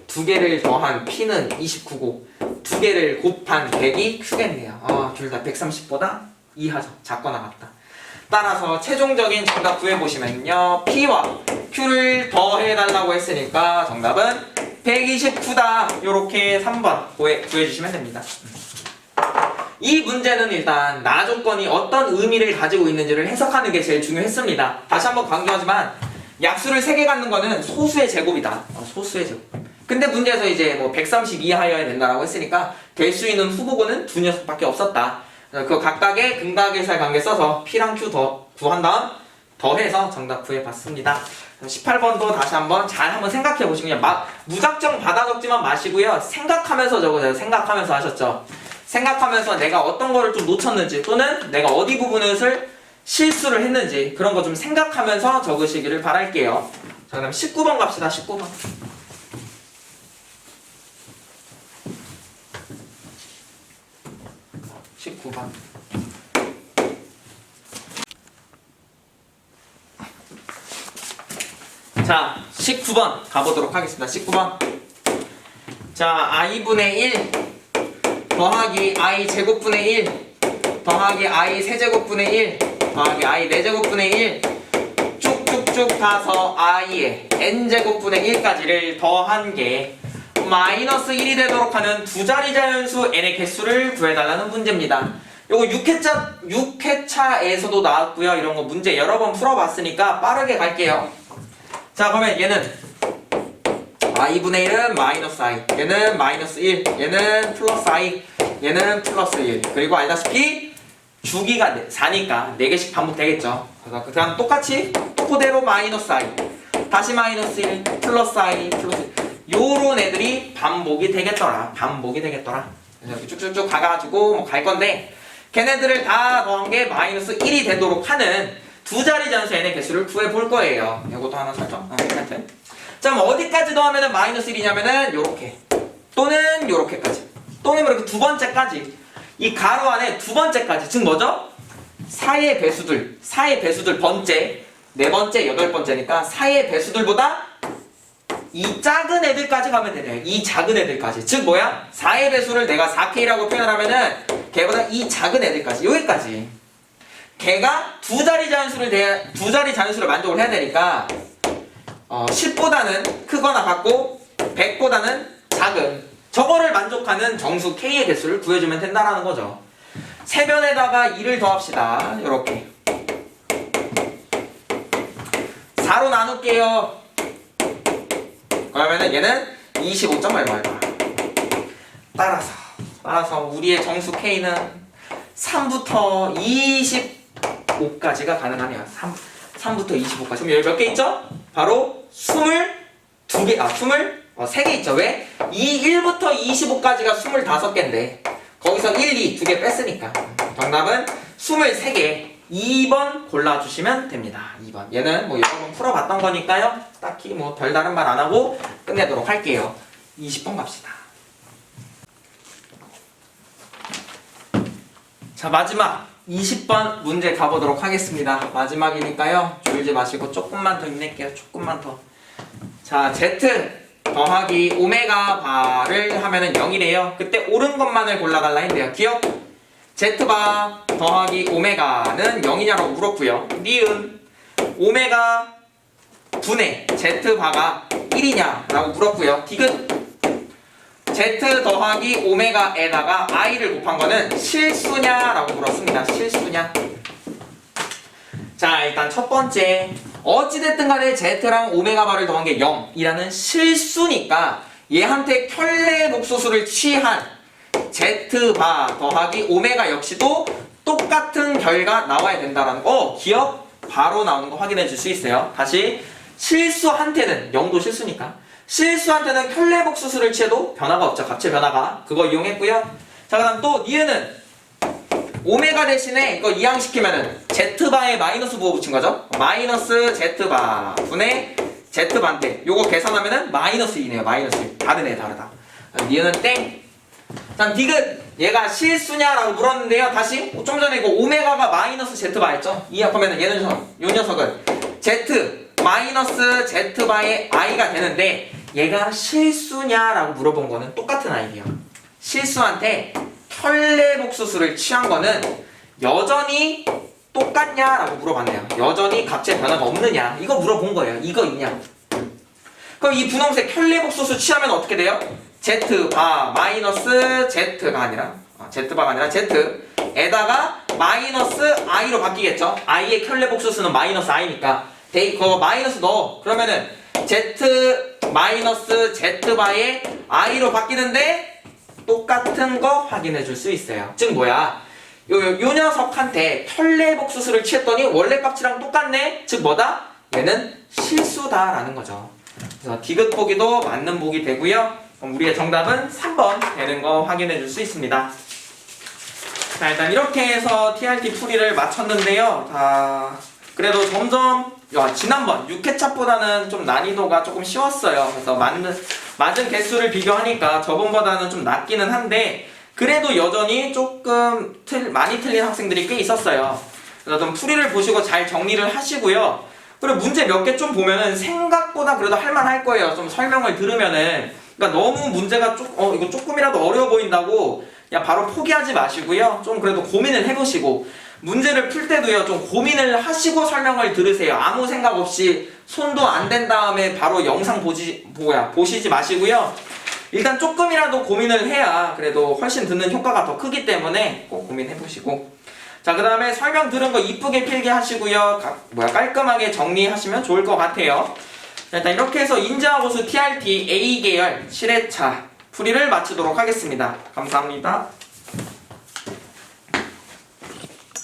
두 개를 더한 P는 29고 두 개를 곱한 100이 Q겠네요. 둘 다 130보다 이하죠. 작거나 같다. 따라서 최종적인 정답 구해보시면요, P와 Q를 더해달라고 했으니까 정답은 129다. 요렇게 3번 구해주시면 됩니다. 이 문제는 일단 나 조건이 어떤 의미를 가지고 있는지를 해석하는 게 제일 중요했습니다. 다시 한번 강조하지만 약수를 3개 갖는 거는 소수의 제곱이다. 소수의 제곱. 근데 문제에서 이제 뭐 130 이하여야 된다라고 했으니까 될 수 있는 후보군은 두 녀석밖에 없었다. 그 각각의 근각의사의 관계 써서 P랑 Q 구한 다음 더해서 정답 구해봤습니다. 18번도 다시 한번 잘 한번 생각해 보시면 무작정 받아 적지만 마시고요. 생각하면서 적으세요. 생각하면서 하셨죠? 생각하면서 내가 어떤 거를 좀 놓쳤는지 또는 내가 어디 부분을 실수를 했는지 그런 거 좀 생각하면서 적으시기를 바랄게요. 자, 그럼 19번 갑시다. 19번. 자, 19번 가보도록 하겠습니다. 19번. 자, i분의 1 더하기 i 제곱분의 1 더하기 i 세제곱분의 1 더하기 i 4제곱분의 1 쭉쭉쭉 가서 i의 n제곱분의 1까지를 더한 게 마이너스 1이 되도록 하는 두 자리 자연수 n의 개수를 구해달라는 문제입니다. 요거 6회차에서도 나왔고요. 이런 거 문제 여러 번 풀어봤으니까 빠르게 갈게요. 자, 그러면 얘는 i분의 1은 마이너스 i, 얘는 마이너스 1, 얘는 플러스 i, 얘는 플러스 1. 그리고 알다시피 주기가 4니까 4개씩 반복되겠죠. 그 다음 똑같이 그대로 마이너스 i, 다시 마이너스 1, 플러스 i, 플러스 1. 요런 애들이 반복이 되겠더라. 이렇게 쭉쭉쭉 가가지고 갈 건데, 걔네들을 다 더한 게 마이너스 1이 되도록 하는 두 자리 잔수 n의 개수를 구해볼 거예요. 이것도 하나 설정. 하여튼. 자, 그럼 어디까지 더하면은 마이너스 1이냐면은 요렇게. 또는 요렇게까지. 또는 이렇게 두 번째까지. 이 가로 안에 두 번째까지. 즉 뭐죠? 사이의 배수들 번째, 네 번째, 여덟 번째니까 사이의 배수들보다 이 작은 애들까지 가면 되네요. 이 작은 애들까지. 즉 뭐야? 4의 배수를 내가 4K라고 표현을 하면은 걔보다 이 작은 애들까지. 여기까지. 걔가 두 자리 자연수를 만족을 해야 되니까 10보다는 크거나 같고 100보다는 작은 저거를 만족하는 정수 K의 개수를 구해주면 된다라는 거죠. 세변에다가 2를 더합시다. 요렇게 4로 나눌게요. 그러면은 얘는 25점 얼마일까? 따라서 우리의 정수 K는 3부터 25까지가 가능하네요. 3부터 25까지. 그럼 여기 몇 개 있죠? 바로 22개, 3개 있죠. 왜? 1부터 25까지가 25개인데 거기서 1, 2, 2개 뺐으니까 정답은 23개 2번 골라주시면 됩니다. 2번. 얘는 뭐 여러 번 풀어봤던 거니까요. 딱히 뭐 별다른 말 안 하고 끝내도록 할게요. 20번 갑시다. 자, 마지막 20번 문제 가보도록 하겠습니다. 마지막이니까요. 졸지 마시고 조금만 더 힘낼게요. 조금만 더. 자, Z 더하기 오메가 바를 하면은 0이래요. 그때 옳은 것만을 골라달라 했는데요. 기억? Z바 더하기 오메가는 0이냐고 물었고요. 니은 오메가 분의 Z바가 1이냐라고 물었고요. 디귿 Z 더하기 오메가에다가 i를 곱한 거는 실수냐라고 물었습니다. 실수냐? 자, 일단 첫 번째 어찌됐든 간에 Z랑 오메가 바를 더한 게 0이라는 실수니까 얘한테 켤레 복소수를 취한 Z바 더하기 오메가 역시도 똑같은 결과 나와야 된다라는 거. 기억? 바로 나오는 거 확인해 줄 수 있어요. 다시 실수한테는 0도 실수니까 실수한테는 켤레 복소수를 취해도 변화가 없죠. 값의 변화가. 그거 이용했고요. 자, 그 다음 또 니은은 오메가 대신에 이거 이항시키면은 Z바에 마이너스 부호 붙인 거죠. 마이너스 Z바 분의 Z바인데 요거 계산하면은 마이너스 2네요. 마이너스 2. 다르네, 다르다. 니은은 땡. 다음 디귿. 얘가 실수냐라고 물었는데요. 다시 좀 전에 이거 오메가가 마이너스 Z바 했죠. 이항하면은 얘는 요 녀석은 Z 마이너스 Z바의 i가 되는데 얘가 실수냐라고 물어본 거는 똑같은 아이예요. 실수한테 켤레 복소수를 취한 거는 여전히 똑같냐라고 물어봤네요. 여전히 값의 변화가 없느냐 이거 물어본 거예요. 이거 있냐. 그럼 이 분홍색 켤레 복소수 취하면 어떻게 돼요? Z바 마이너스 Z가 아니라 Z바가 아니라 Z에다가 마이너스 i로 바뀌겠죠. i의 켤레 복소수는 마이너스 i니까 그거 마이너스 넣어. 그러면은 Z 마이너스 Z바의 i로 바뀌는데 똑같은 거 확인해 줄 수 있어요. 즉 뭐야? 요 녀석한테 켤레 복소수를 취했더니 원래 값이랑 똑같네. 즉 뭐다? 얘는 실수다라는 거죠. 그래서 디귿 보기도 맞는 보기 되고요. 그럼 우리의 정답은 3번 되는 거 확인해 줄 수 있습니다. 자, 일단 이렇게 해서 TRT 풀이를 마쳤는데요. 그래도 점점 지난번 6회차보다는 좀 난이도가 조금 쉬웠어요. 그래서 맞은 개수를 비교하니까 저번보다는 좀 낮기는 한데 그래도 여전히 조금 많이 틀린 학생들이 꽤 있었어요. 그래서 좀 풀이를 보시고 잘 정리를 하시고요. 그리고 문제 몇 개 좀 보면은 생각보다 그래도 할만할 거예요. 좀 설명을 들으면은. 그러니까 너무 문제가 이거 조금이라도 어려워 보인다고 그냥 바로 포기하지 마시고요. 좀 그래도 고민을 해보시고 문제를 풀 때도요 좀 고민을 하시고 설명을 들으세요. 아무 생각 없이 손도 안 댄 다음에 바로 영상 보시지 마시고요. 일단 조금이라도 고민을 해야 그래도 훨씬 듣는 효과가 더 크기 때문에 꼭 고민해보시고 자, 그 다음에 설명 들은 거 이쁘게 필기하시고요. 깔끔하게 정리하시면 좋을 것 같아요. 자, 일단 이렇게 해서 인자하고수 TRT A계열 7회차 풀이를 마치도록 하겠습니다. 감사합니다.